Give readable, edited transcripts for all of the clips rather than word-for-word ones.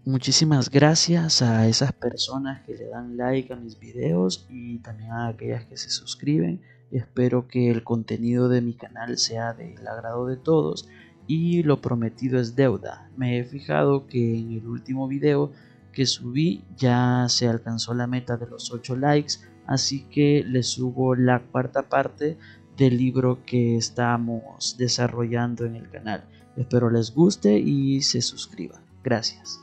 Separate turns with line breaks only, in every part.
Muchísimas gracias a esas personas que le dan like a mis videos y también a aquellas que se suscriben. Espero que el contenido de mi canal sea del agrado de todos y lo prometido es deuda. Me he fijado que en el último video que subí ya se alcanzó la meta de los 8 likes, así que les subo la cuarta parte del libro que estamos desarrollando en el canal. Espero les guste y se suscriban. Gracias.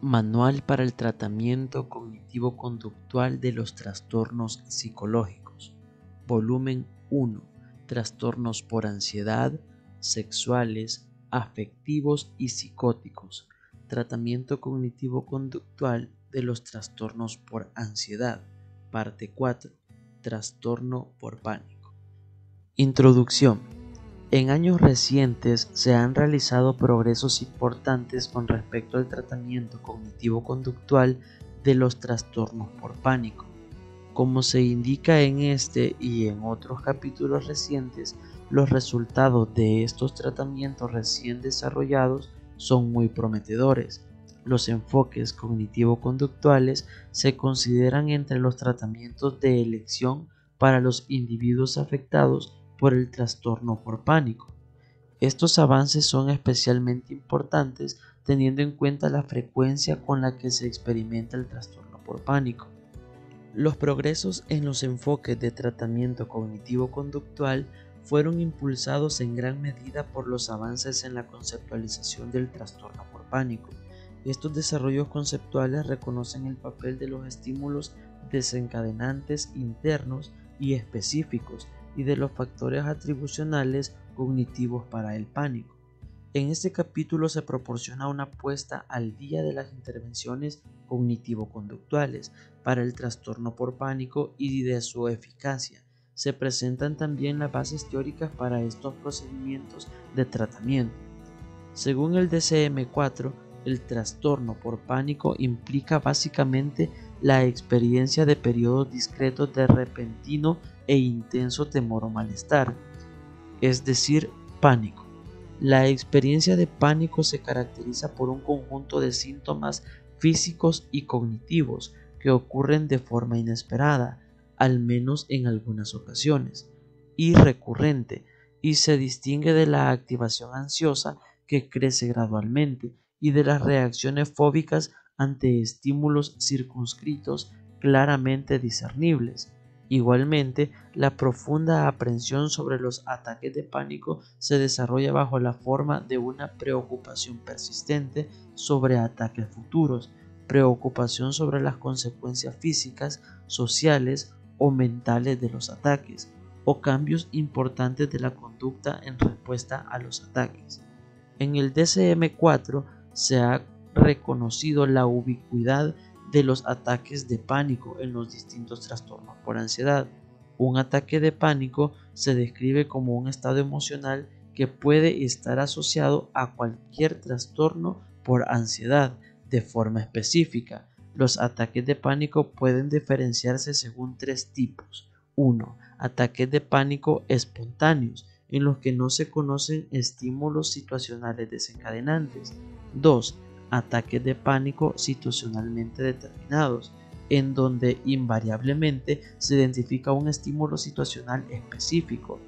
Manual para el tratamiento cognitivo-conductual de los trastornos psicológicos. Volumen 1. Trastornos por ansiedad, sexuales, afectivos y psicóticos. Tratamiento cognitivo-conductual de los trastornos por ansiedad. Parte 4. Trastorno por pánico. Introducción. En años recientes se han realizado progresos importantes con respecto al tratamiento cognitivo-conductual de los trastornos por pánico. Como se indica en este y en otros capítulos recientes, los resultados de estos tratamientos recién desarrollados son muy prometedores. Los enfoques cognitivo-conductuales se consideran entre los tratamientos de elección para los individuos afectados por el trastorno por pánico. Estos avances son especialmente importantes teniendo en cuenta la frecuencia con la que se experimenta el trastorno por pánico. Los progresos en los enfoques de tratamiento cognitivo-conductual fueron impulsados en gran medida por los avances en la conceptualización del trastorno por pánico. Estos desarrollos conceptuales reconocen el papel de los estímulos desencadenantes internos y específicos y de los factores atribucionales cognitivos para el pánico. En este capítulo se proporciona una puesta al día de las intervenciones cognitivo-conductuales para el trastorno por pánico y de su eficacia. Se presentan también las bases teóricas para estos procedimientos de tratamiento. Según el DSM-4, el trastorno por pánico implica básicamente la experiencia de periodos discretos de repentino e intenso temor o malestar, es decir, pánico. La experiencia de pánico se caracteriza por un conjunto de síntomas físicos y cognitivos que ocurren de forma inesperada, al menos en algunas ocasiones, y recurrente, y se distingue de la activación ansiosa que crece gradualmente y de las reacciones fóbicas ante estímulos circunscritos claramente discernibles. Igualmente, la profunda aprensión sobre los ataques de pánico se desarrolla bajo la forma de una preocupación persistente sobre ataques futuros, preocupación sobre las consecuencias físicas, sociales o mentales de los ataques, o cambios importantes de la conducta en respuesta a los ataques. En el DSM-4 se ha reconocido la ubicuidad de los ataques de pánico en los distintos trastornos por ansiedad. Un ataque de pánico se describe como un estado emocional que puede estar asociado a cualquier trastorno por ansiedad de forma específica. Los ataques de pánico pueden diferenciarse según tres tipos. 1. Ataques de pánico espontáneos, en los que no se conocen estímulos situacionales desencadenantes. 2. Ataques de pánico situacionalmente determinados, en donde invariablemente se identifica un estímulo situacional específico.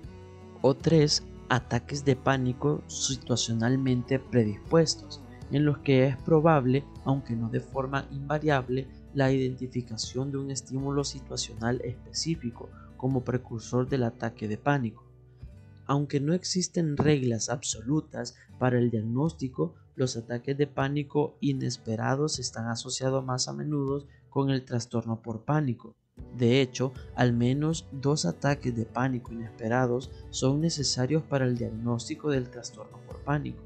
O 3. Ataques de pánico situacionalmente predispuestos, en los que es probable, aunque no de forma invariable, la identificación de un estímulo situacional específico como precursor del ataque de pánico. Aunque no existen reglas absolutas para el diagnóstico, los ataques de pánico inesperados están asociados más a menudo con el trastorno por pánico. De hecho, al menos 2 ataques de pánico inesperados son necesarios para el diagnóstico del trastorno por pánico.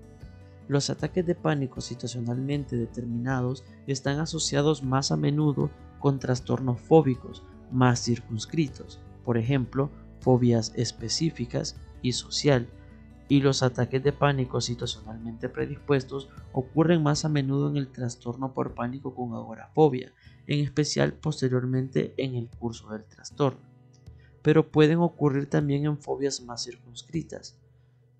Los ataques de pánico situacionalmente determinados están asociados más a menudo con trastornos fóbicos más circunscritos, por ejemplo, fobias específicas y social, y los ataques de pánico situacionalmente predispuestos ocurren más a menudo en el trastorno por pánico con agorafobia, en especial posteriormente en el curso del trastorno, pero pueden ocurrir también en fobias más circunscritas.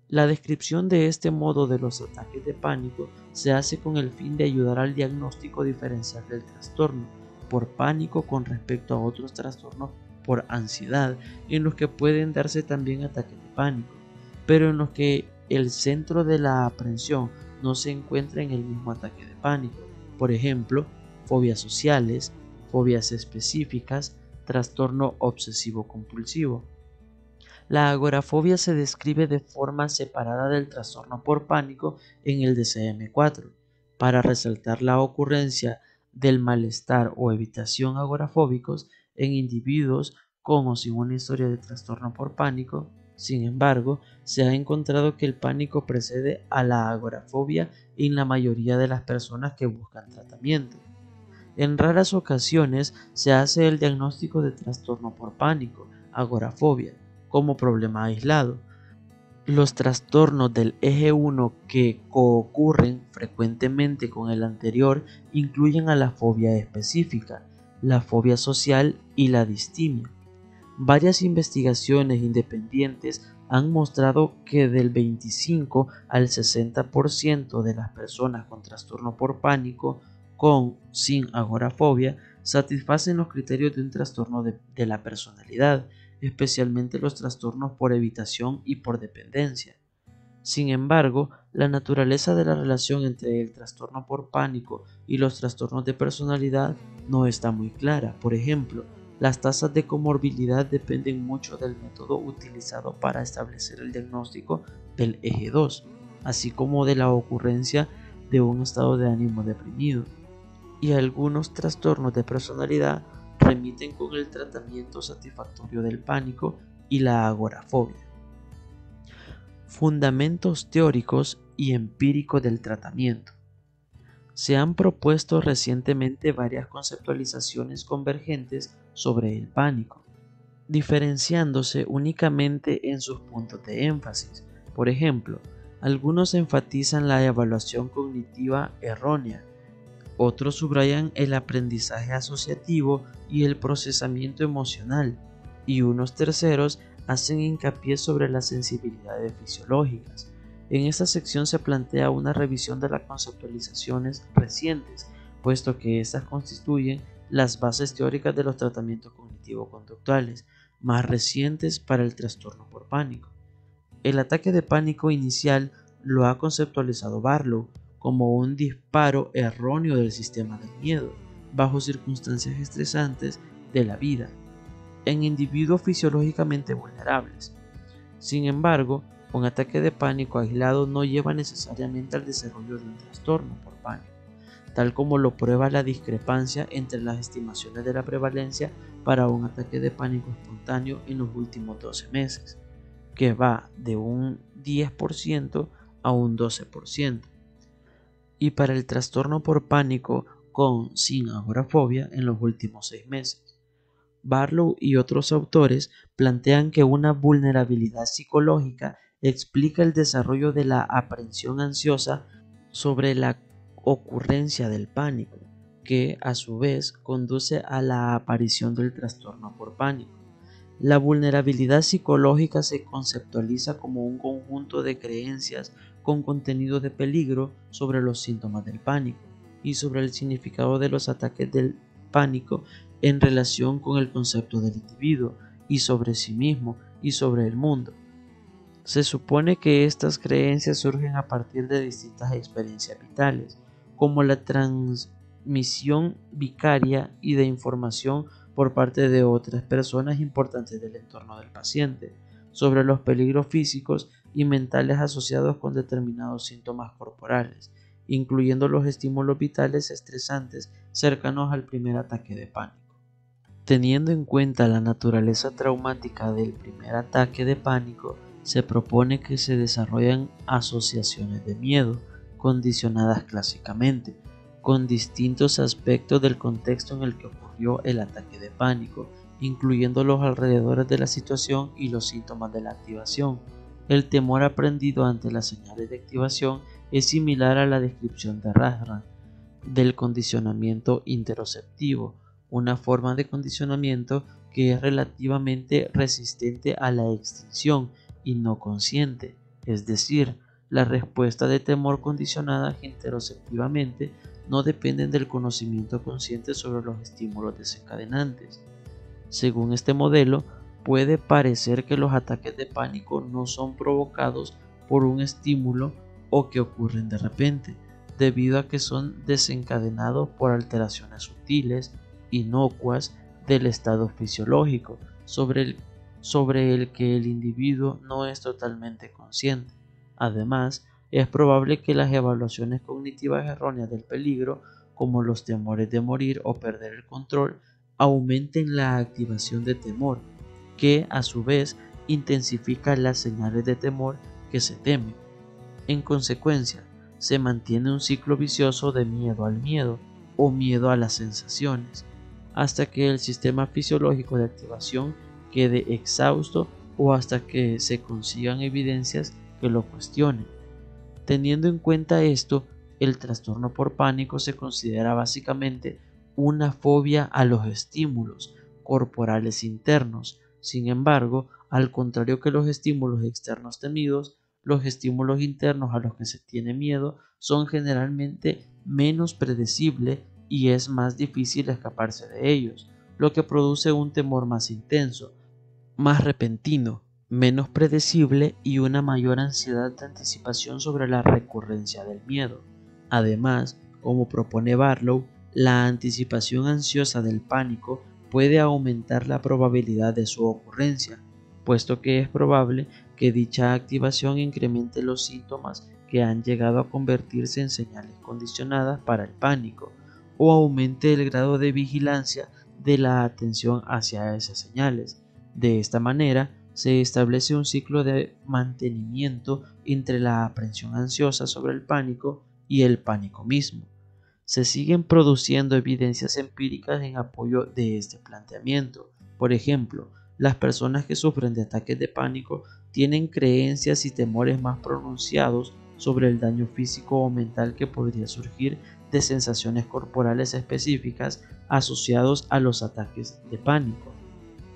La descripción de este modo de los ataques de pánico se hace con el fin de ayudar al diagnóstico diferencial del trastorno por pánico con respecto a otros trastornos por ansiedad, en los que pueden darse también ataques de pánico, pero en los que el centro de la aprensión no se encuentra en el mismo ataque de pánico. Por ejemplo, fobias sociales, fobias específicas, trastorno obsesivo-compulsivo. La agorafobia se describe de forma separada del trastorno por pánico en el DSM-4, para resaltar la ocurrencia del malestar o evitación agorafóbicos en individuos con o sin una historia de trastorno por pánico. Sin embargo, se ha encontrado que el pánico precede a la agorafobia en la mayoría de las personas que buscan tratamiento. En raras ocasiones se hace el diagnóstico de trastorno por pánico, agorafobia, como problema aislado. Los trastornos del eje 1 que coocurren frecuentemente con el anterior incluyen a la fobia específica, la fobia social y la distimia. Varias investigaciones independientes han mostrado que del 25 al 60% de las personas con trastorno por pánico sin agorafobia satisfacen los criterios de un trastorno de la personalidad, especialmente los trastornos por evitación y por dependencia. Sin embargo, la naturaleza de la relación entre el trastorno por pánico y los trastornos de personalidad no está muy clara. Por ejemplo, las tasas de comorbilidad dependen mucho del método utilizado para establecer el diagnóstico del eje 2, así como de la ocurrencia de un estado de ánimo deprimido. Y algunos trastornos de personalidad remiten con el tratamiento satisfactorio del pánico y la agorafobia. Fundamentos teóricos y empíricos del tratamiento. Se han propuesto recientemente varias conceptualizaciones convergentes sobre el pánico, diferenciándose únicamente en sus puntos de énfasis. Por ejemplo, algunos enfatizan la evaluación cognitiva errónea, otros subrayan el aprendizaje asociativo y el procesamiento emocional, y unos terceros hacen hincapié sobre las sensibilidades fisiológicas. En esta sección se plantea una revisión de las conceptualizaciones recientes, puesto que estas constituyen las bases teóricas de los tratamientos cognitivo-conductuales más recientes para el trastorno por pánico. El ataque de pánico inicial lo ha conceptualizado Barlow como un disparo erróneo del sistema del miedo, bajo circunstancias estresantes de la vida, en individuos fisiológicamente vulnerables. Sin embargo, un ataque de pánico aislado no lleva necesariamente al desarrollo de un trastorno por pánico, tal como lo prueba la discrepancia entre las estimaciones de la prevalencia para un ataque de pánico espontáneo en los últimos 12 meses, que va de un 10% a un 12%, y para el trastorno por pánico sin agorafobia en los últimos 6 meses. Barlow y otros autores plantean que una vulnerabilidad psicológica explica el desarrollo de la aprensión ansiosa sobre la ocurrencia del pánico, que a su vez conduce a la aparición del trastorno por pánico. La vulnerabilidad psicológica se conceptualiza como un conjunto de creencias con contenido de peligro sobre los síntomas del pánico y sobre el significado de los ataques del pánico en relación con el concepto del individuo y sobre sí mismo y sobre el mundo. Se supone que estas creencias surgen a partir de distintas experiencias vitales, como la transmisión vicaria y de información por parte de otras personas importantes del entorno del paciente, sobre los peligros físicos y mentales asociados con determinados síntomas corporales, incluyendo los estímulos vitales estresantes cercanos al primer ataque de pánico. Teniendo en cuenta la naturaleza traumática del primer ataque de pánico, se propone que se desarrollen asociaciones de miedo, condicionadas clásicamente, con distintos aspectos del contexto en el que ocurrió el ataque de pánico, incluyendo los alrededores de la situación y los síntomas de la activación. El temor aprendido ante las señales de activación es similar a la descripción de Rashran del condicionamiento interoceptivo, una forma de condicionamiento que es relativamente resistente a la extinción y no consciente. es decir, la respuesta de temor condicionada interoceptivamente no dependen del conocimiento consciente sobre los estímulos desencadenantes. Según este modelo, puede parecer que los ataques de pánico no son provocados por un estímulo o que ocurren de repente, debido a que son desencadenados por alteraciones sutiles, inocuas del estado fisiológico, sobre el que el individuo no es totalmente consciente. Además, es probable que las evaluaciones cognitivas erróneas del peligro, como los temores de morir o perder el control, aumenten la activación de temor, que a su vez intensifica las señales de temor que se temen. En consecuencia, se mantiene un ciclo vicioso de miedo al miedo o miedo a las sensaciones, hasta que el sistema fisiológico de activación quede exhausto o hasta que se consigan evidencias que lo cuestionen. Teniendo en cuenta esto, el trastorno por pánico se considera básicamente una fobia a los estímulos corporales internos. Sin embargo, al contrario que los estímulos externos temidos, los estímulos internos a los que se tiene miedo son generalmente menos predecibles y es más difícil escaparse de ellos, lo que produce un temor más intenso, más repentino, menos predecible y una mayor ansiedad de anticipación sobre la recurrencia del miedo. Además, como propone Barlow, la anticipación ansiosa del pánico puede aumentar la probabilidad de su ocurrencia, puesto que es probable que dicha activación incremente los síntomas que han llegado a convertirse en señales condicionadas para el pánico, o aumente el grado de vigilancia de la atención hacia esas señales. De esta manera, se establece un ciclo de mantenimiento entre la aprensión ansiosa sobre el pánico y el pánico mismo. Se siguen produciendo evidencias empíricas en apoyo de este planteamiento. Por ejemplo, las personas que sufren de ataques de pánico tienen creencias y temores más pronunciados sobre el daño físico o mental que podría surgir de sensaciones corporales específicas asociados a los ataques de pánico.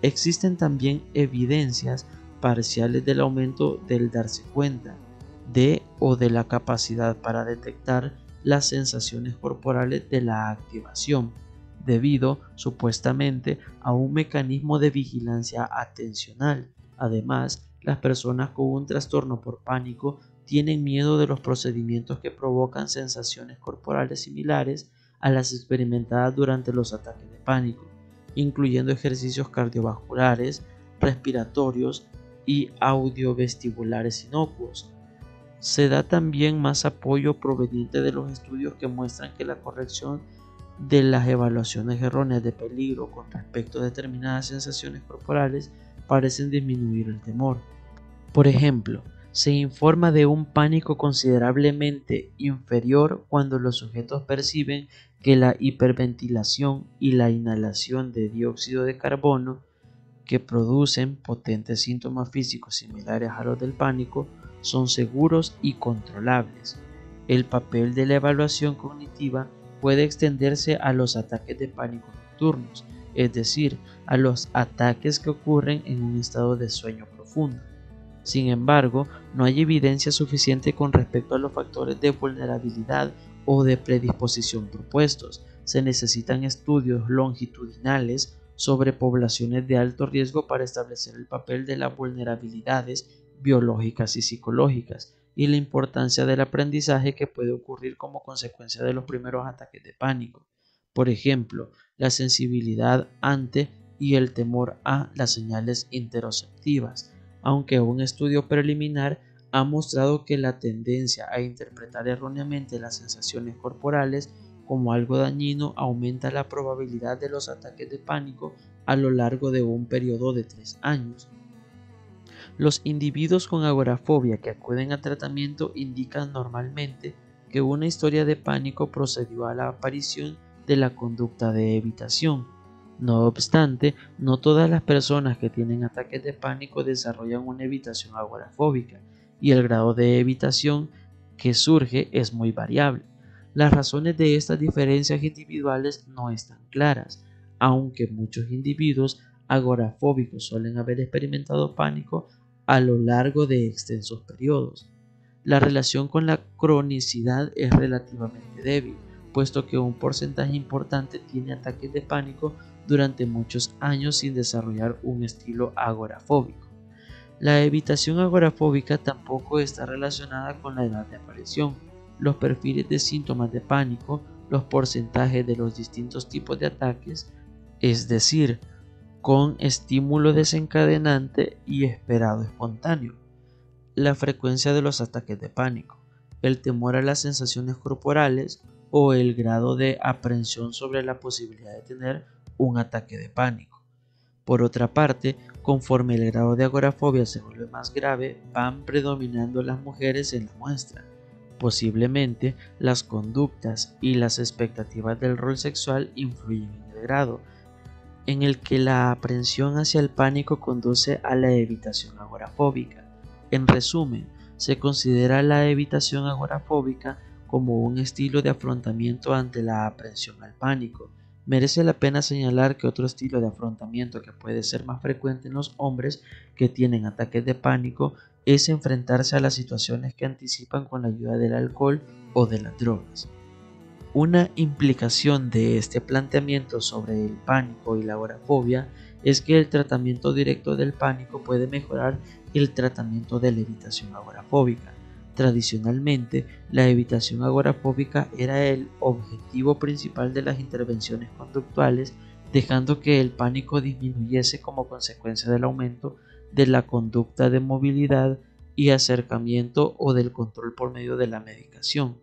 Existen también evidencias parciales del aumento del darse cuenta de o de la capacidad para detectar las sensaciones corporales de la activación, debido supuestamente a un mecanismo de vigilancia atencional. Además, las personas con un trastorno por pánico tienen miedo de los procedimientos que provocan sensaciones corporales similares a las experimentadas durante los ataques de pánico, incluyendo ejercicios cardiovasculares, respiratorios y audiovestibulares inocuos. Se da también más apoyo proveniente de los estudios que muestran que la corrección de las evaluaciones erróneas de peligro con respecto a determinadas sensaciones corporales parecen disminuir el temor. Por ejemplo, se informa de un pánico considerablemente inferior cuando los sujetos perciben que la hiperventilación y la inhalación de dióxido de carbono, que producen potentes síntomas físicos similares a los del pánico, son seguros y controlables. El papel de la evaluación cognitiva puede extenderse a los ataques de pánico nocturnos, es decir, a los ataques que ocurren en un estado de sueño profundo. Sin embargo, no hay evidencia suficiente con respecto a los factores de vulnerabilidad o de predisposición propuestos. Se necesitan estudios longitudinales sobre poblaciones de alto riesgo para establecer el papel de las vulnerabilidades biológicas y psicológicas y la importancia del aprendizaje que puede ocurrir como consecuencia de los primeros ataques de pánico. Por ejemplo, la sensibilidad ante y el temor a las señales interoceptivas, aunque un estudio preliminar ha mostrado que la tendencia a interpretar erróneamente las sensaciones corporales como algo dañino aumenta la probabilidad de los ataques de pánico a lo largo de un periodo de 3 años. Los individuos con agorafobia que acuden a tratamiento indican normalmente que una historia de pánico procedió a la aparición de la conducta de evitación. No obstante, no todas las personas que tienen ataques de pánico desarrollan una evitación agorafóbica, y el grado de evitación que surge es muy variable. Las razones de estas diferencias individuales no están claras, aunque muchos individuos agorafóbicos suelen haber experimentado pánico a lo largo de extensos periodos. La relación con la cronicidad es relativamente débil, puesto que un porcentaje importante tiene ataques de pánico durante muchos años sin desarrollar un estilo agorafóbico. La evitación agorafóbica tampoco está relacionada con la edad de aparición. Los perfiles de síntomas de pánico, los porcentajes de los distintos tipos de ataques, es decir, con estímulo desencadenante y esperado espontáneo, la frecuencia de los ataques de pánico, el temor a las sensaciones corporales o el grado de aprensión sobre la posibilidad de tener un ataque de pánico. Por otra parte, conforme el grado de agorafobia se vuelve más grave, van predominando las mujeres en la muestra. Posiblemente las conductas y las expectativas del rol sexual influyen en el grado en el que la aprensión hacia el pánico conduce a la evitación agorafóbica. En resumen, se considera la evitación agorafóbica como un estilo de afrontamiento ante la aprensión al pánico. Merece la pena señalar que otro estilo de afrontamiento que puede ser más frecuente en los hombres que tienen ataques de pánico es enfrentarse a las situaciones que anticipan con la ayuda del alcohol o de las drogas. Una implicación de este planteamiento sobre el pánico y la agorafobia es que el tratamiento directo del pánico puede mejorar el tratamiento de la evitación agorafóbica. Tradicionalmente, la evitación agorafóbica era el objetivo principal de las intervenciones conductuales, dejando que el pánico disminuyese como consecuencia del aumento de la conducta de movilidad y acercamiento o del control por medio de la medicación.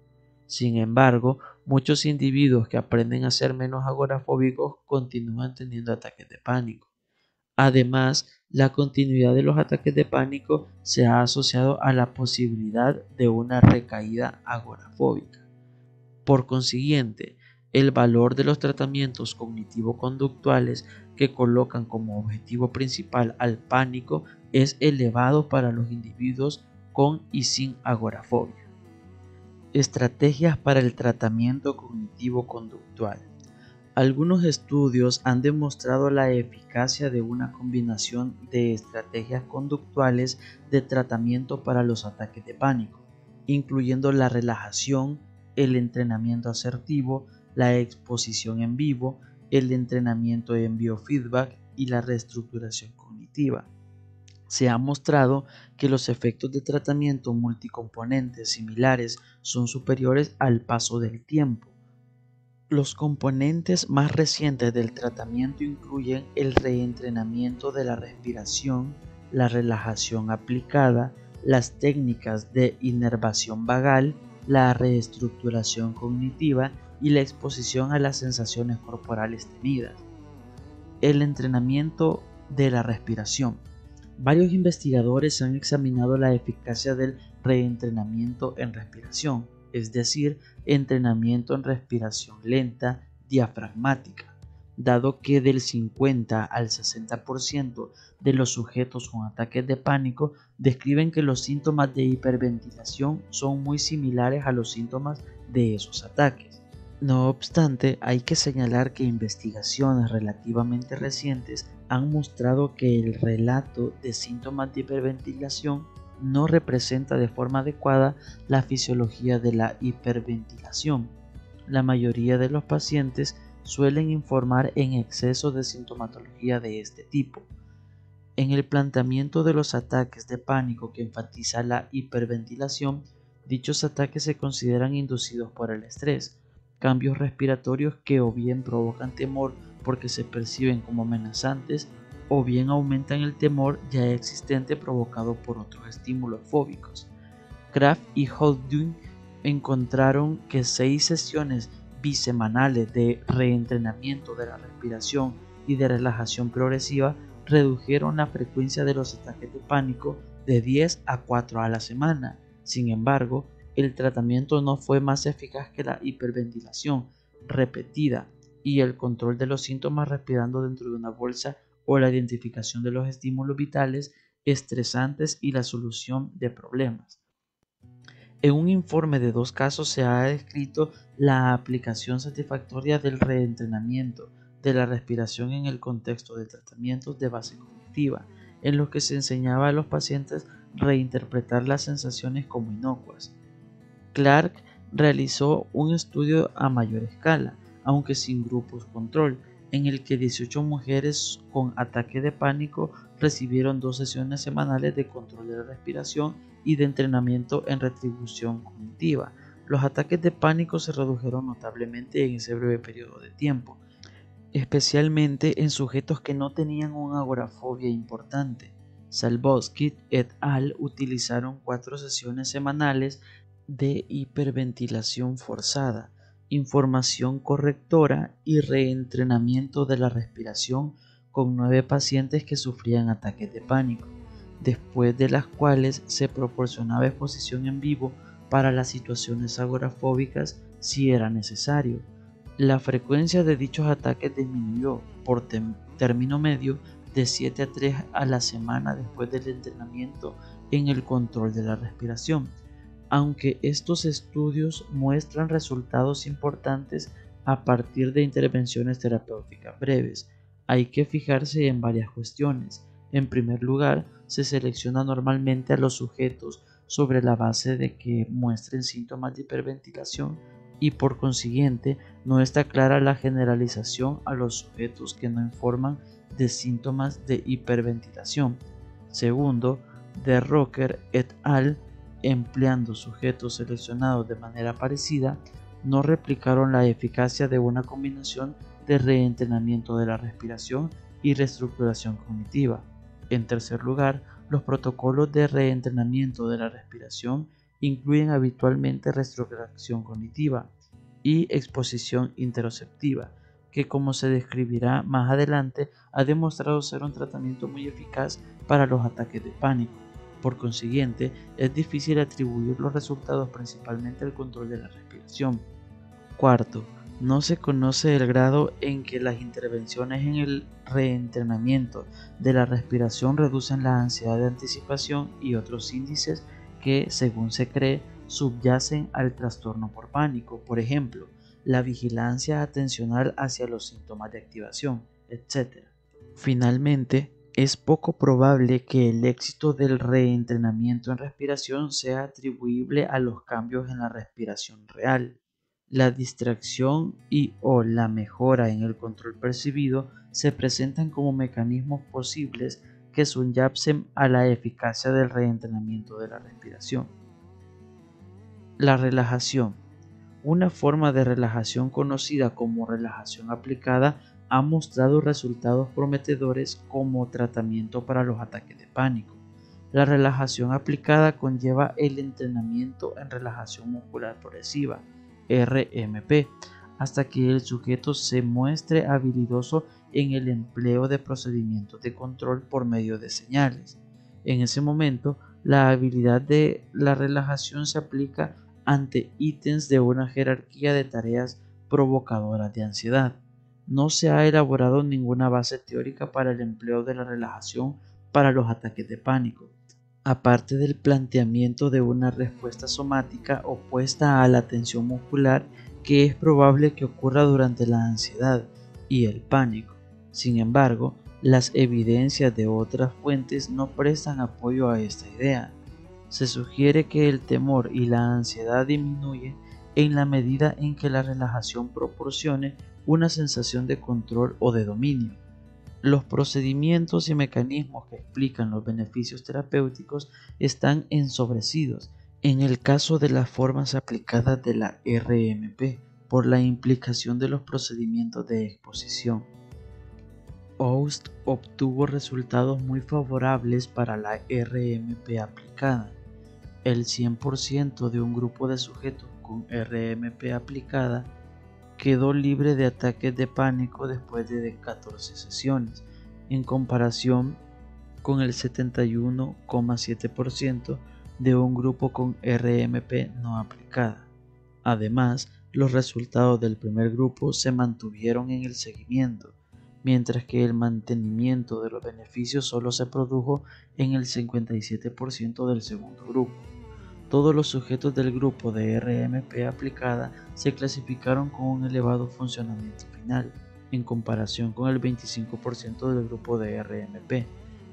Sin embargo, muchos individuos que aprenden a ser menos agorafóbicos continúan teniendo ataques de pánico. Además, la continuidad de los ataques de pánico se ha asociado a la posibilidad de una recaída agorafóbica. Por consiguiente, el valor de los tratamientos cognitivo-conductuales que colocan como objetivo principal al pánico es elevado para los individuos con y sin agorafobia. Estrategias para el tratamiento cognitivo-conductual. Algunos estudios han demostrado la eficacia de una combinación de estrategias conductuales de tratamiento para los ataques de pánico, incluyendo la relajación, el entrenamiento asertivo, la exposición en vivo, el entrenamiento en biofeedback y la reestructuración cognitiva. Se ha mostrado que los efectos de tratamiento multicomponentes similares son superiores al paso del tiempo. Los componentes más recientes del tratamiento incluyen el reentrenamiento de la respiración, la relajación aplicada, las técnicas de inervación vagal, la reestructuración cognitiva y la exposición a las sensaciones corporales temidas. El entrenamiento de la respiración. Varios investigadores han examinado la eficacia del reentrenamiento en respiración, es decir, entrenamiento en respiración lenta diafragmática, dado que del 50 al 60% de los sujetos con ataques de pánico describen que los síntomas de hiperventilación son muy similares a los síntomas de esos ataques. No obstante, hay que señalar que investigaciones relativamente recientes han mostrado que el relato de síntomas de hiperventilación no representa de forma adecuada la fisiología de la hiperventilación. La mayoría de los pacientes suelen informar en exceso de sintomatología de este tipo. En el planteamiento de los ataques de pánico que enfatiza la hiperventilación, dichos ataques se consideran inducidos por el estrés, cambios respiratorios que o bien provocan temor porque se perciben como amenazantes o bien aumentan el temor ya existente provocado por otros estímulos fóbicos. Kraft y Holding encontraron que 6 sesiones bisemanales de reentrenamiento de la respiración y de relajación progresiva redujeron la frecuencia de los ataques de pánico de 10 a 4 a la semana. Sin embargo, el tratamiento no fue más eficaz que la hiperventilación repetida y el control de los síntomas respirando dentro de una bolsa o la identificación de los estímulos vitales estresantes y la solución de problemas. En un informe de 2 casos se ha descrito la aplicación satisfactoria del reentrenamiento de la respiración en el contexto de tratamientos de base cognitiva. en los que se enseñaba a los pacientes reinterpretar las sensaciones como inocuas. Clark realizó un estudio a mayor escala, aunque sin grupos control, en el que 18 mujeres con ataque de pánico recibieron 2 sesiones semanales de control de la respiración y de entrenamiento en retribución cognitiva. Los ataques de pánico se redujeron notablemente en ese breve periodo de tiempo, especialmente en sujetos que no tenían una agorafobia importante. Salbowski et al. Utilizaron 4 sesiones semanales de hiperventilación forzada, información correctora y reentrenamiento de la respiración con 9 pacientes que sufrían ataques de pánico, después de las cuales se proporcionaba exposición en vivo para las situaciones agorafóbicas si era necesario. La frecuencia de dichos ataques disminuyó por término medio de 7 a 3 a la semana después del entrenamiento en el control de la respiración. Aunque estos estudios muestran resultados importantes a partir de intervenciones terapéuticas breves, hay que fijarse en varias cuestiones. En primer lugar, se selecciona normalmente a los sujetos sobre la base de que muestren síntomas de hiperventilación y por consiguiente no está clara la generalización a los sujetos que no informan de síntomas de hiperventilación. Segundo, de Rocker et al. Empleando sujetos seleccionados de manera parecida, no replicaron la eficacia de una combinación de reentrenamiento de la respiración y reestructuración cognitiva. En tercer lugar, los protocolos de reentrenamiento de la respiración incluyen habitualmente reestructuración cognitiva y exposición interoceptiva, que como se describirá más adelante ha demostrado ser un tratamiento muy eficaz para los ataques de pánico. Por consiguiente, es difícil atribuir los resultados principalmente al control de la respiración. Cuarto, no se conoce el grado en que las intervenciones en el reentrenamiento de la respiración reducen la ansiedad de anticipación y otros índices que, según se cree, subyacen al trastorno por pánico, por ejemplo, la vigilancia atencional hacia los síntomas de activación, etc. Finalmente, es poco probable que el éxito del reentrenamiento en respiración sea atribuible a los cambios en la respiración real. La distracción y/o la mejora en el control percibido se presentan como mecanismos posibles que subyacen a la eficacia del reentrenamiento de la respiración. La relajación. Una forma de relajación conocida como relajación aplicada ha mostrado resultados prometedores como tratamiento para los ataques de pánico. La relajación aplicada conlleva el entrenamiento en relajación muscular progresiva, RMP, hasta que el sujeto se muestre habilidoso en el empleo de procedimientos de control por medio de señales. En ese momento, la habilidad de la relajación se aplica ante ítems de una jerarquía de tareas provocadoras de ansiedad. No se ha elaborado ninguna base teórica para el empleo de la relajación para los ataques de pánico, aparte del planteamiento de una respuesta somática opuesta a la tensión muscular que es probable que ocurra durante la ansiedad y el pánico. Sin embargo, las evidencias de otras fuentes no prestan apoyo a esta idea. Se sugiere que el temor y la ansiedad disminuyen en la medida en que la relajación proporcione una sensación de control o de dominio. Los procedimientos y mecanismos que explican los beneficios terapéuticos están ensobrecidos en el caso de las formas aplicadas de la RMP por la implicación de los procedimientos de exposición. Oust obtuvo resultados muy favorables para la RMP aplicada. El 100% de un grupo de sujetos con RMP aplicada quedó libre de ataques de pánico después de 14 sesiones, en comparación con el 71,7% de un grupo con RMP no aplicada. Además, los resultados del primer grupo se mantuvieron en el seguimiento, mientras que el mantenimiento de los beneficios solo se produjo en el 57% del segundo grupo. Todos los sujetos del grupo de RMP aplicada se clasificaron con un elevado funcionamiento final, en comparación con el 25% del grupo de RMP.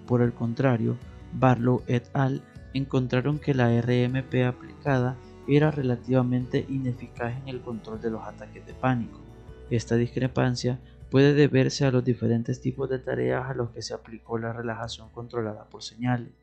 Por el contrario, Barlow et al. Encontraron que la RMP aplicada era relativamente ineficaz en el control de los ataques de pánico. Esta discrepancia puede deberse a los diferentes tipos de tareas a los que se aplicó la relajación controlada por señales.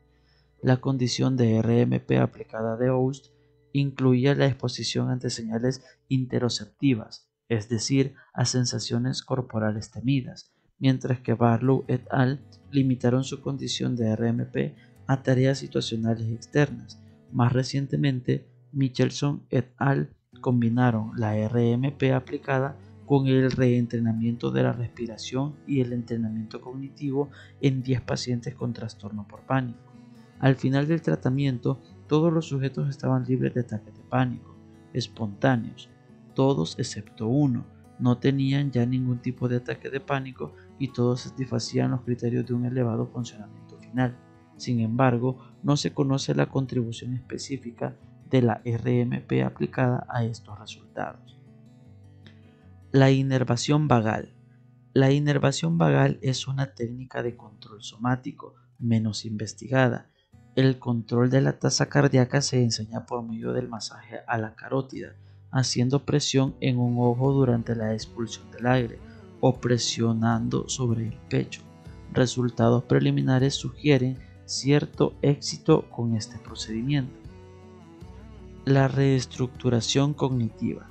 La condición de RMP aplicada de Oust incluía la exposición ante señales interoceptivas, es decir, a sensaciones corporales temidas, mientras que Barlow et al. Limitaron su condición de RMP a tareas situacionales externas. Más recientemente, Michelson et al. Combinaron la RMP aplicada con el reentrenamiento de la respiración y el entrenamiento cognitivo en 10 pacientes con trastorno por pánico. Al final del tratamiento, todos los sujetos estaban libres de ataques de pánico, espontáneos. Todos excepto uno no tenían ya ningún tipo de ataque de pánico y todos satisfacían los criterios de un elevado funcionamiento final. Sin embargo, no se conoce la contribución específica de la RMP aplicada a estos resultados. La inervación vagal. La inervación vagal es una técnica de control somático menos investigada. El control de la tasa cardíaca se enseña por medio del masaje a la carótida, haciendo presión en un ojo durante la expulsión del aire o presionando sobre el pecho. Resultados preliminares sugieren cierto éxito con este procedimiento. La reestructuración cognitiva.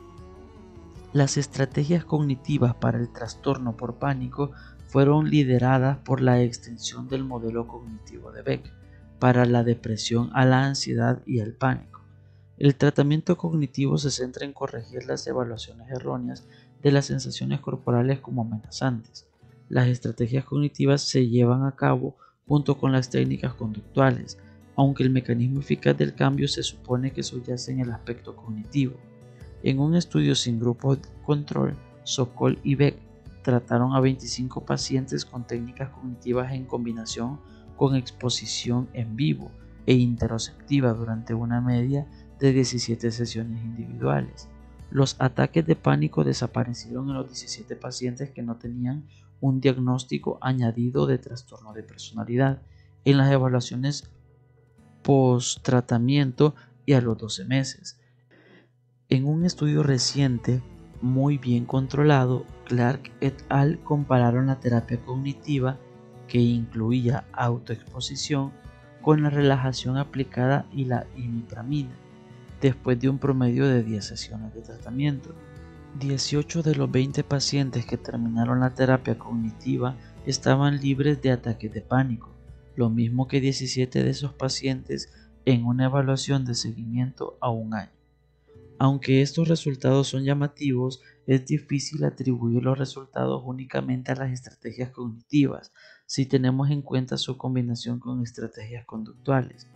Las estrategias cognitivas para el trastorno por pánico fueron lideradas por la extensión del modelo cognitivo de Beck para la depresión a la ansiedad y el pánico. El tratamiento cognitivo se centra en corregir las evaluaciones erróneas de las sensaciones corporales como amenazantes. Las estrategias cognitivas se llevan a cabo junto con las técnicas conductuales, aunque el mecanismo eficaz del cambio se supone que subyace en el aspecto cognitivo. En un estudio sin grupo de control, Sokol y Beck trataron a 25 pacientes con técnicas cognitivas en combinación con exposición en vivo e interoceptiva durante una media de 17 sesiones individuales. Los ataques de pánico desaparecieron en los 17 pacientes que no tenían un diagnóstico añadido de trastorno de personalidad en las evaluaciones post-tratamiento y a los 12 meses. En un estudio reciente, muy bien controlado, Clark et al. Compararon la terapia cognitiva, que incluía autoexposición, con la relajación aplicada y la imipramina, después de un promedio de 10 sesiones de tratamiento. 18 de los 20 pacientes que terminaron la terapia cognitiva estaban libres de ataques de pánico, lo mismo que 17 de esos pacientes en una evaluación de seguimiento a un año. Aunque estos resultados son llamativos, es difícil atribuir los resultados únicamente a las estrategias cognitivas si tenemos en cuenta su combinación con estrategias conductuales.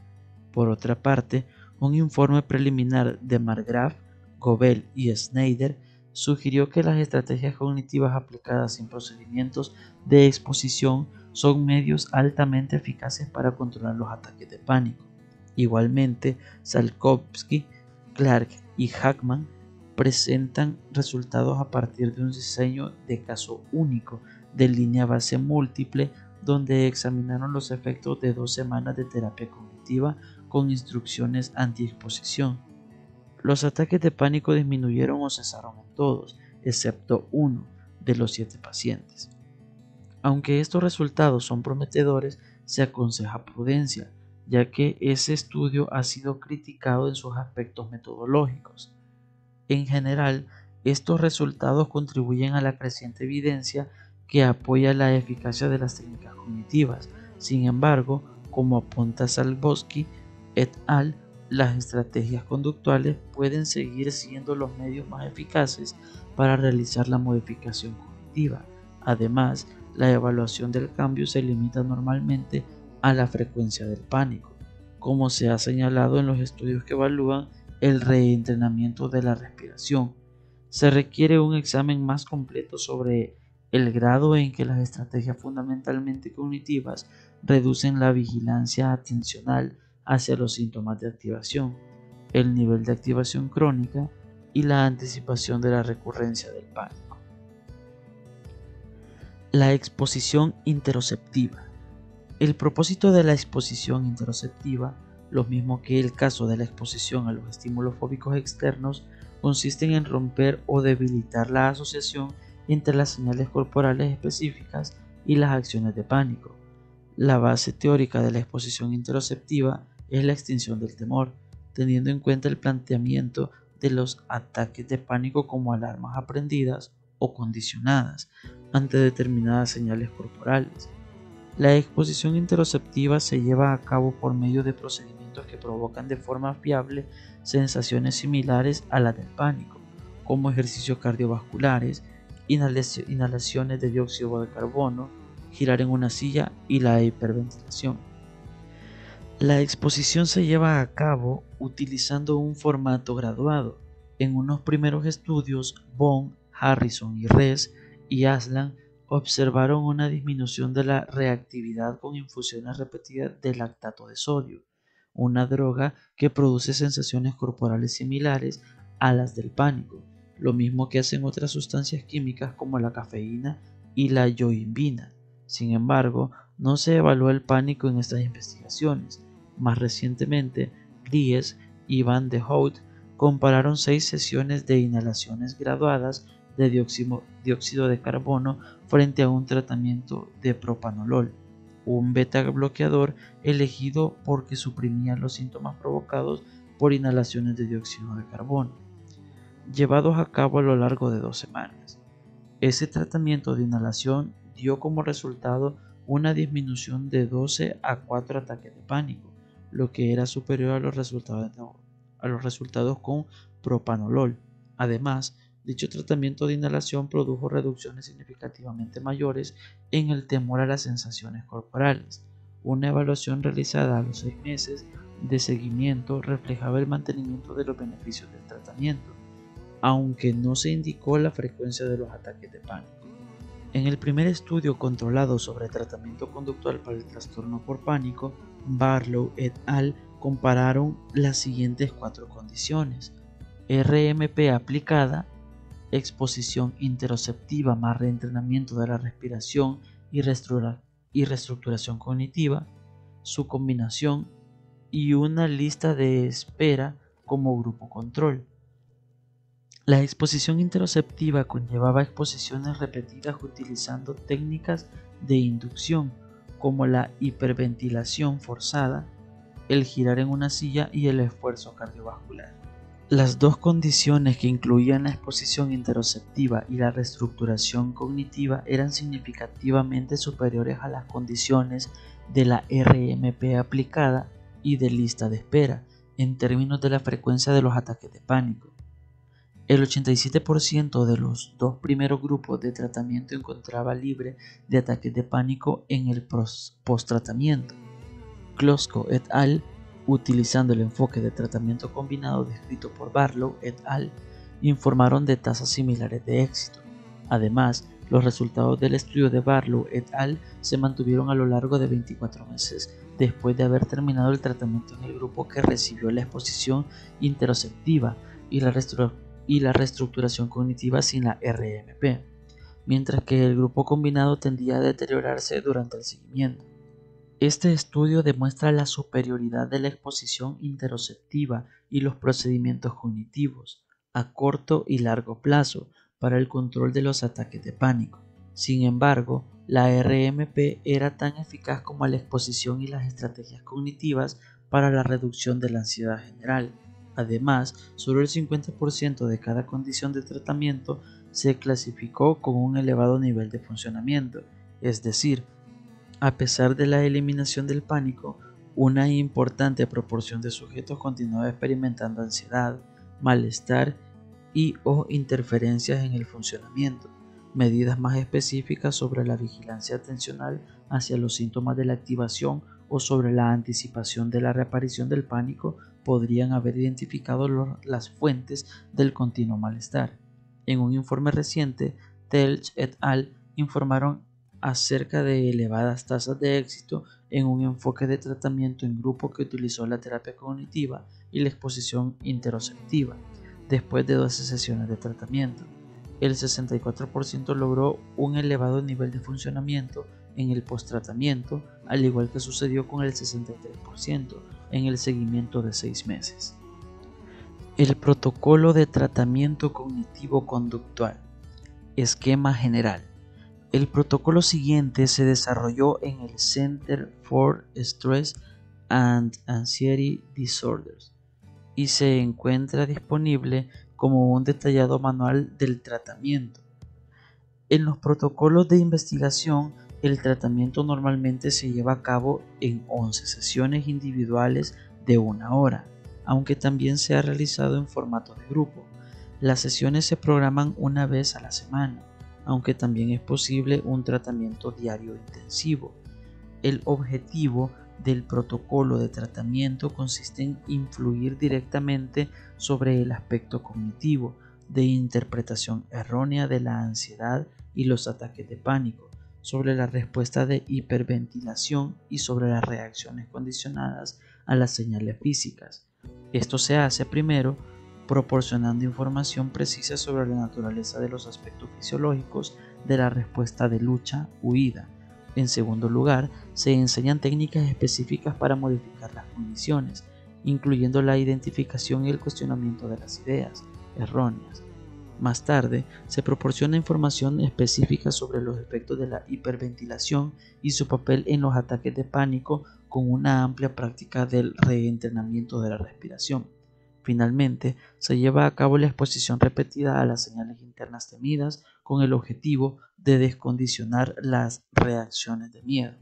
Por otra parte, un informe preliminar de Margraf, Gobel y Schneider sugirió que las estrategias cognitivas aplicadas sin procedimientos de exposición son medios altamente eficaces para controlar los ataques de pánico. Igualmente, Salkovsky, Clark y Hackman presentan resultados a partir de un diseño de caso único de línea base múltiple donde examinaron los efectos de 2 semanas de terapia cognitiva con instrucciones antiexposición. Los ataques de pánico disminuyeron o cesaron en todos, excepto uno de los 7 pacientes. Aunque estos resultados son prometedores, se aconseja prudencia, ya que ese estudio ha sido criticado en sus aspectos metodológicos. En general, estos resultados contribuyen a la creciente evidencia que apoya la eficacia de las técnicas cognitivas. Sin embargo, como apunta Salkovsky et al., las estrategias conductuales pueden seguir siendo los medios más eficaces para realizar la modificación cognitiva. Además, la evaluación del cambio se limita normalmente a la frecuencia del pánico, como se ha señalado en los estudios que evalúan el reentrenamiento de la respiración. Se requiere un examen más completo sobre el grado en que las estrategias fundamentalmente cognitivas reducen la vigilancia atencional hacia los síntomas de activación, el nivel de activación crónica y la anticipación de la recurrencia del pánico. La exposición interoceptiva. El propósito de la exposición interoceptiva, lo mismo que el caso de la exposición a los estímulos fóbicos externos, consiste en romper o debilitar la asociación entre las señales corporales específicas y las acciones de pánico. La base teórica de la exposición interoceptiva es la extinción del temor, teniendo en cuenta el planteamiento de los ataques de pánico como alarmas aprendidas o condicionadas ante determinadas señales corporales. La exposición interoceptiva se lleva a cabo por medio de procedimientos que provocan de forma fiable sensaciones similares a las del pánico, como ejercicios cardiovasculares, inhalaciones de dióxido de carbono, girar en una silla y la hiperventilación. La exposición se lleva a cabo utilizando un formato graduado. En unos primeros estudios, Bond, Harrison y Rees y Aslan observaron una disminución de la reactividad con infusiones repetidas de lactato de sodio, una droga que produce sensaciones corporales similares a las del pánico, lo mismo que hacen otras sustancias químicas como la cafeína y la yohimbina. Sin embargo, no se evaluó el pánico en estas investigaciones. Más recientemente, Ries y Van de Hout compararon 6 sesiones de inhalaciones graduadas de dióxido de carbono frente a un tratamiento de propanolol, un beta bloqueador elegido porque suprimía los síntomas provocados por inhalaciones de dióxido de carbono, llevados a cabo a lo largo de 2 semanas. Ese tratamiento de inhalación dio como resultado una disminución de 12 a 4 ataques de pánico, lo que era superior a los resultados con propanolol. Además, dicho tratamiento de inhalación produjo reducciones significativamente mayores en el temor a las sensaciones corporales. Una evaluación realizada a los 6 meses de seguimiento reflejaba el mantenimiento de los beneficios del tratamiento, aunque no se indicó la frecuencia de los ataques de pánico. En el primer estudio controlado sobre tratamiento conductual para el trastorno por pánico, Barlow et al. Compararon las siguientes 4 condiciones: RMP aplicada, exposición interoceptiva más reentrenamiento de la respiración y reestructuración cognitiva, su combinación y una lista de espera como grupo control. La exposición interoceptiva conllevaba exposiciones repetidas utilizando técnicas de inducción como la hiperventilación forzada, el girar en una silla y el esfuerzo cardiovascular. Las 2 condiciones que incluían la exposición interoceptiva y la reestructuración cognitiva eran significativamente superiores a las condiciones de la RMP aplicada y de lista de espera en términos de la frecuencia de los ataques de pánico. El 87% de los 2 primeros grupos de tratamiento encontraba libre de ataques de pánico en el post-tratamiento. Klosko et al., utilizando el enfoque de tratamiento combinado descrito por Barlow et al., informaron de tasas similares de éxito. Además, los resultados del estudio de Barlow et al. Se mantuvieron a lo largo de 24 meses después de haber terminado el tratamiento en el grupo que recibió la exposición interoceptiva y la reestructuración cognitiva sin la RMP, mientras que el grupo combinado tendía a deteriorarse durante el seguimiento. Este estudio demuestra la superioridad de la exposición interoceptiva y los procedimientos cognitivos a corto y largo plazo para el control de los ataques de pánico. Sin embargo, la RMP era tan eficaz como la exposición y las estrategias cognitivas para la reducción de la ansiedad general. Además, solo el 50% de cada condición de tratamiento se clasificó con un elevado nivel de funcionamiento, es decir, a pesar de la eliminación del pánico, una importante proporción de sujetos continuaba experimentando ansiedad, malestar o interferencias en el funcionamiento. Medidas más específicas sobre la vigilancia atencional hacia los síntomas de la activación o sobre la anticipación de la reaparición del pánico podrían haber identificado las fuentes del continuo malestar. En un informe reciente, Telch et al. Informaron acerca de elevadas tasas de éxito en un enfoque de tratamiento en grupo que utilizó la terapia cognitiva y la exposición interoceptiva. Después de 12 sesiones de tratamiento, el 64% logró un elevado nivel de funcionamiento en el posttratamiento, al igual que sucedió con el 63% en el seguimiento de 6 meses. El protocolo de tratamiento cognitivo-conductual. Esquema general. El protocolo siguiente se desarrolló en el Center for Stress and Anxiety Disorders y se encuentra disponible como un detallado manual del tratamiento. En los protocolos de investigación, el tratamiento normalmente se lleva a cabo en 11 sesiones individuales de 1 hora, aunque también se ha realizado en formato de grupo. Las sesiones se programan una vez a la semana, aunque también es posible un tratamiento diario intensivo. El objetivo del protocolo de tratamiento consiste en influir directamente sobre el aspecto cognitivo, de interpretación errónea de la ansiedad y los ataques de pánico, sobre la respuesta de hiperventilación y sobre las reacciones condicionadas a las señales físicas. Esto se hace primero proporcionando información precisa sobre la naturaleza de los aspectos fisiológicos de la respuesta de lucha-huida. En segundo lugar, se enseñan técnicas específicas para modificar las condiciones, incluyendo la identificación y el cuestionamiento de las ideas erróneas. Más tarde, se proporciona información específica sobre los efectos de la hiperventilación y su papel en los ataques de pánico, con una amplia práctica del reentrenamiento de la respiración. Finalmente, se lleva a cabo la exposición repetida a las señales internas temidas con el objetivo de descondicionar las reacciones de miedo.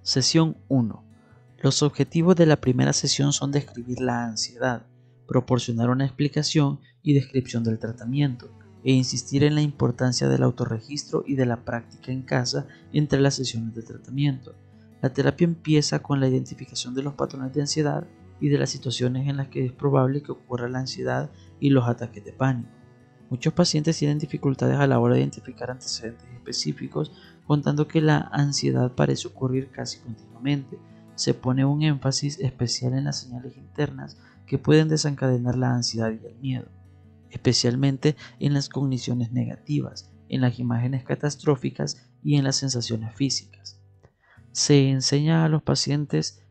Sesión 1. Los objetivos de la primera sesión son describir la ansiedad, proporcionar una explicación y descripción del tratamiento, e insistir en la importancia del autorregistro y de la práctica en casa entre las sesiones de tratamiento. La terapia empieza con la identificación de los patrones de ansiedad y de las situaciones en las que es probable que ocurra la ansiedad y los ataques de pánico. Muchos pacientes tienen dificultades a la hora de identificar antecedentes específicos, contando que la ansiedad parece ocurrir casi continuamente. Se pone un énfasis especial en las señales internas que pueden desencadenar la ansiedad y el miedo, especialmente en las cogniciones negativas, en las imágenes catastróficas y en las sensaciones físicas. Se enseña a los pacientes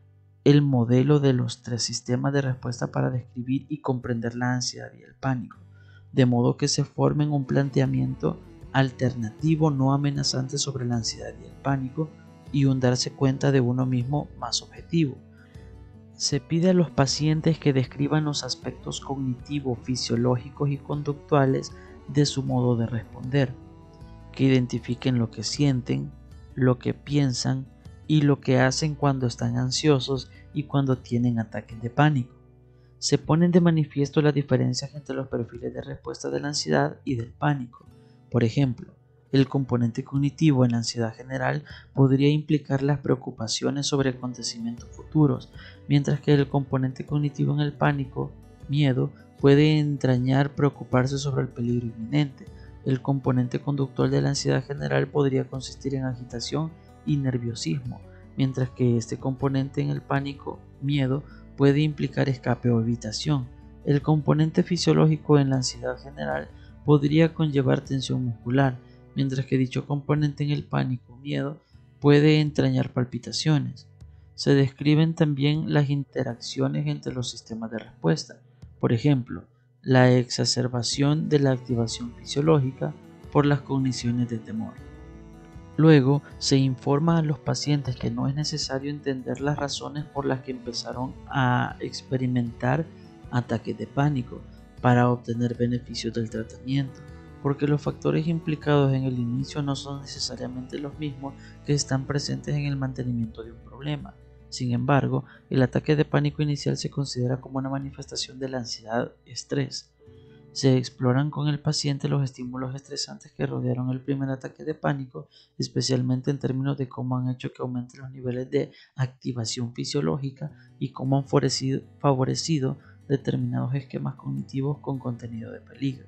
el modelo de los 3 sistemas de respuesta para describir y comprender la ansiedad y el pánico, de modo que se formen un planteamiento alternativo no amenazante sobre la ansiedad y el pánico y un darse cuenta de uno mismo más objetivo. Se pide a los pacientes que describan los aspectos cognitivos, fisiológicos y conductuales de su modo de responder, que identifiquen lo que sienten, lo que piensan y lo que hacen cuando están ansiosos y cuando tienen ataques de pánico. Se ponen de manifiesto las diferencias entre los perfiles de respuesta de la ansiedad y del pánico. Por ejemplo, el componente cognitivo en la ansiedad general podría implicar las preocupaciones sobre acontecimientos futuros, mientras que el componente cognitivo en el pánico, miedo, puede entrañar preocuparse sobre el peligro inminente. El componente conductual de la ansiedad general podría consistir en agitación y nerviosismo, mientras que este componente en el pánico, miedo, puede implicar escape o evitación. El componente fisiológico en la ansiedad general podría conllevar tensión muscular, mientras que dicho componente en el pánico, miedo, puede entrañar palpitaciones. Se describen también las interacciones entre los sistemas de respuesta, por ejemplo, la exacerbación de la activación fisiológica por las cogniciones de temor. Luego, se informa a los pacientes que no es necesario entender las razones por las que empezaron a experimentar ataques de pánico para obtener beneficios del tratamiento, porque los factores implicados en el inicio no son necesariamente los mismos que están presentes en el mantenimiento de un problema. Sin embargo, el ataque de pánico inicial se considera como una manifestación de la ansiedad-estrés. Se exploran con el paciente los estímulos estresantes que rodearon el primer ataque de pánico, especialmente en términos de cómo han hecho que aumenten los niveles de activación fisiológica y cómo han favorecido determinados esquemas cognitivos con contenido de peligro.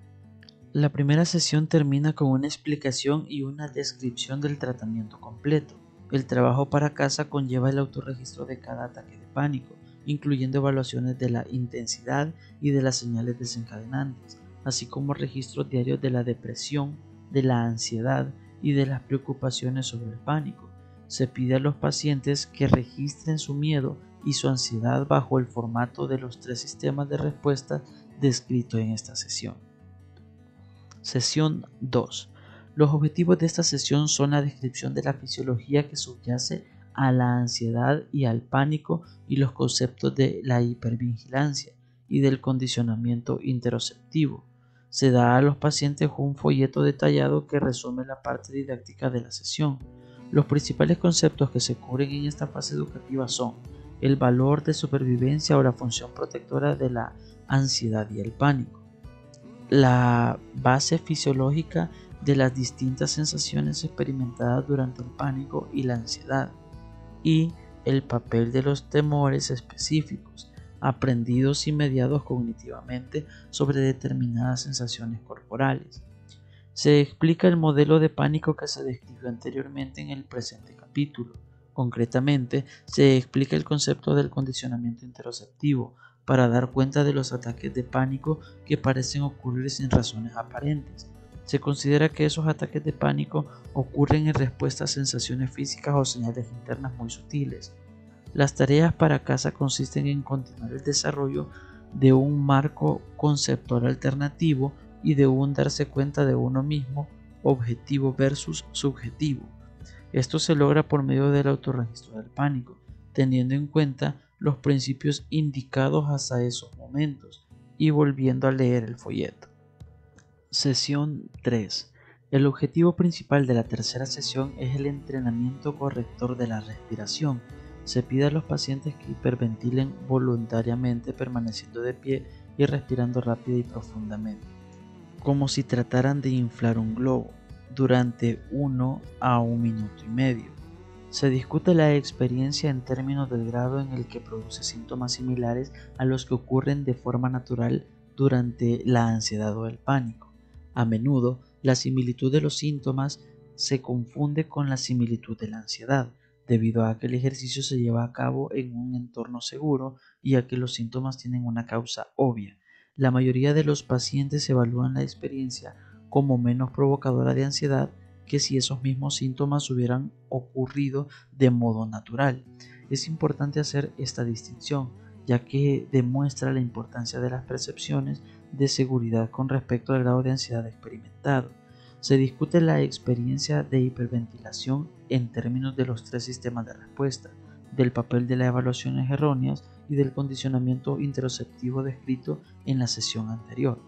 La primera sesión termina con una explicación y una descripción del tratamiento completo. El trabajo para casa conlleva el autorregistro de cada ataque de pánico, incluyendo evaluaciones de la intensidad y de las señales desencadenantes, así como registros diarios de la depresión, de la ansiedad y de las preocupaciones sobre el pánico. Se pide a los pacientes que registren su miedo y su ansiedad bajo el formato de los 3 sistemas de respuesta descritos en esta sesión. Sesión 2. Los objetivos de esta sesión son la descripción de la fisiología que subyace a la ansiedad y al pánico y los conceptos de la hipervigilancia y del condicionamiento interoceptivo. Se da a los pacientes un folleto detallado que resume la parte didáctica de la sesión. Los principales conceptos que se cubren en esta fase educativa son el valor de supervivencia o la función protectora de la ansiedad y el pánico, la base fisiológica de las distintas sensaciones experimentadas durante el pánico y la ansiedad, y el papel de los temores específicos, aprendidos y mediados cognitivamente sobre determinadas sensaciones corporales. Se explica el modelo de pánico que se describió anteriormente en el presente capítulo. Concretamente, se explica el concepto del condicionamiento interoceptivo para dar cuenta de los ataques de pánico que parecen ocurrir sin razones aparentes. Se considera que esos ataques de pánico ocurren en respuesta a sensaciones físicas o señales internas muy sutiles. Las tareas para casa consisten en continuar el desarrollo de un marco conceptual alternativo y de un darse cuenta de uno mismo, objetivo versus subjetivo. Esto se logra por medio del autorregistro del pánico, teniendo en cuenta los principios indicados hasta esos momentos y volviendo a leer el folleto. Sesión 3. El objetivo principal de la tercera sesión es el entrenamiento corrector de la respiración. Se pide a los pacientes que hiperventilen voluntariamente permaneciendo de pie y respirando rápido y profundamente, como si trataran de inflar un globo, durante 1 a 1 minuto y medio. Se discute la experiencia en términos del grado en el que produce síntomas similares a los que ocurren de forma natural durante la ansiedad o el pánico. A menudo, la similitud de los síntomas se confunde con la similitud de la ansiedad, debido a que el ejercicio se lleva a cabo en un entorno seguro y a que los síntomas tienen una causa obvia. La mayoría de los pacientes evalúan la experiencia como menos provocadora de ansiedad que si esos mismos síntomas hubieran ocurrido de modo natural. Es importante hacer esta distinción, ya que demuestra la importancia de las percepciones de seguridad con respecto al grado de ansiedad experimentado. Se discute la experiencia de hiperventilación en términos de los 3 sistemas de respuesta, del papel de las evaluaciones erróneas y del condicionamiento interoceptivo descrito en la sesión anterior.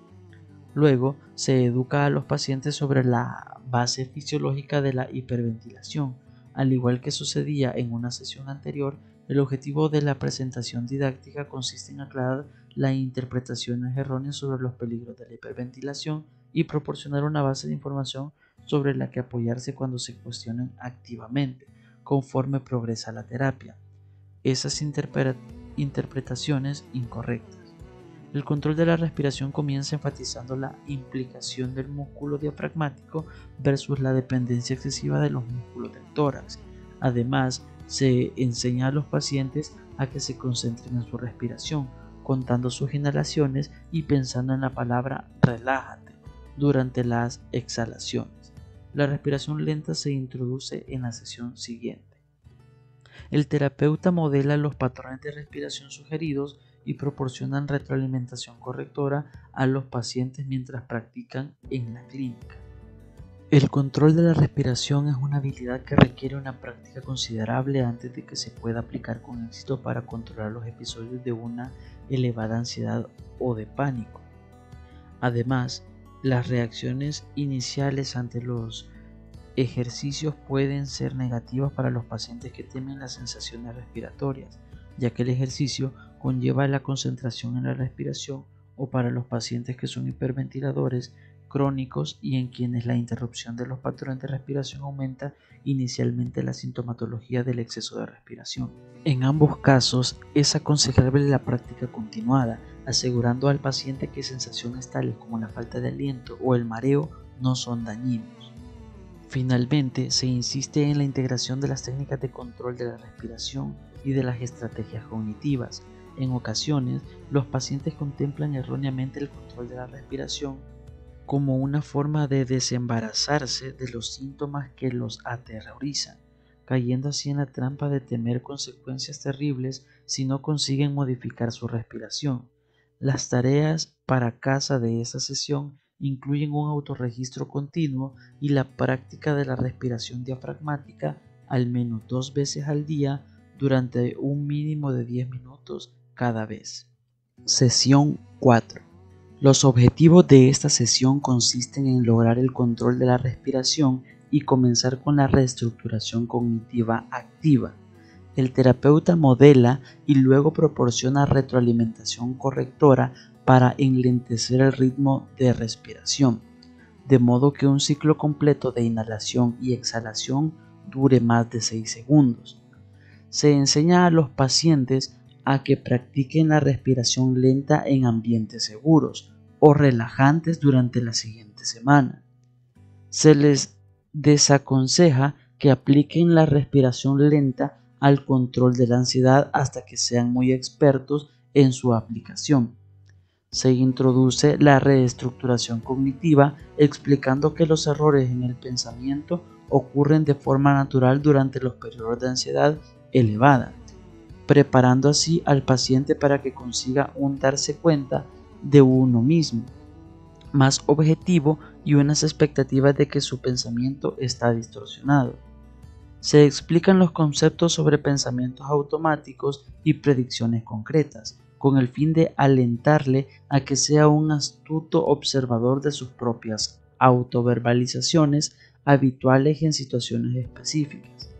Luego, se educa a los pacientes sobre la base fisiológica de la hiperventilación. Al igual que sucedía en una sesión anterior, el objetivo de la presentación didáctica consiste en aclarar las interpretaciones erróneas sobre los peligros de la hiperventilación y proporcionar una base de información sobre la que apoyarse cuando se cuestionen activamente, conforme progresa la terapia, esas interpretaciones incorrectas. El control de la respiración comienza enfatizando la implicación del músculo diafragmático versus la dependencia excesiva de los músculos del tórax. Además, se enseña a los pacientes a que se concentren en su respiración, contando sus inhalaciones y pensando en la palabra relájate durante las exhalaciones. La respiración lenta se introduce en la sesión siguiente. El terapeuta modela los patrones de respiración sugeridos y proporcionan retroalimentación correctora a los pacientes mientras practican en la clínica. El control de la respiración es una habilidad que requiere una práctica considerable antes de que se pueda aplicar con éxito para controlar los episodios de una elevada ansiedad o de pánico. Además, las reacciones iniciales ante los ejercicios pueden ser negativas para los pacientes que temen las sensaciones respiratorias, ya que el ejercicio conlleva la concentración en la respiración, o para los pacientes que son hiperventiladores crónicos y en quienes la interrupción de los patrones de respiración aumenta inicialmente la sintomatología del exceso de respiración. En ambos casos es aconsejable la práctica continuada, asegurando al paciente que sensaciones tales como la falta de aliento o el mareo no son dañinos. Finalmente, se insiste en la integración de las técnicas de control de la respiración y de las estrategias cognitivas. En ocasiones, los pacientes contemplan erróneamente el control de la respiración como una forma de desembarazarse de los síntomas que los aterrorizan, cayendo así en la trampa de temer consecuencias terribles si no consiguen modificar su respiración. Las tareas para casa de esta sesión incluyen un autorregistro continuo y la práctica de la respiración diafragmática al menos 2 veces al día durante un mínimo de 10 minutos cada vez. Sesión 4. Los objetivos de esta sesión consisten en lograr el control de la respiración y comenzar con la reestructuración cognitiva activa. El terapeuta modela y luego proporciona retroalimentación correctora para enlentecer el ritmo de respiración, de modo que un ciclo completo de inhalación y exhalación dure más de 6 segundos. Se enseña a los pacientes a que practiquen la respiración lenta en ambientes seguros o relajantes durante la siguiente semana. Se les desaconseja que apliquen la respiración lenta al control de la ansiedad hasta que sean muy expertos en su aplicación. Se introduce la reestructuración cognitiva explicando que los errores en el pensamiento ocurren de forma natural durante los periodos de ansiedad elevada, preparando así al paciente para que consiga un darse cuenta de uno mismo, más objetivo y unas expectativas de que su pensamiento está distorsionado. Se explican los conceptos sobre pensamientos automáticos y predicciones concretas, con el fin de alentarle a que sea un astuto observador de sus propias autoverbalizaciones habituales en situaciones específicas.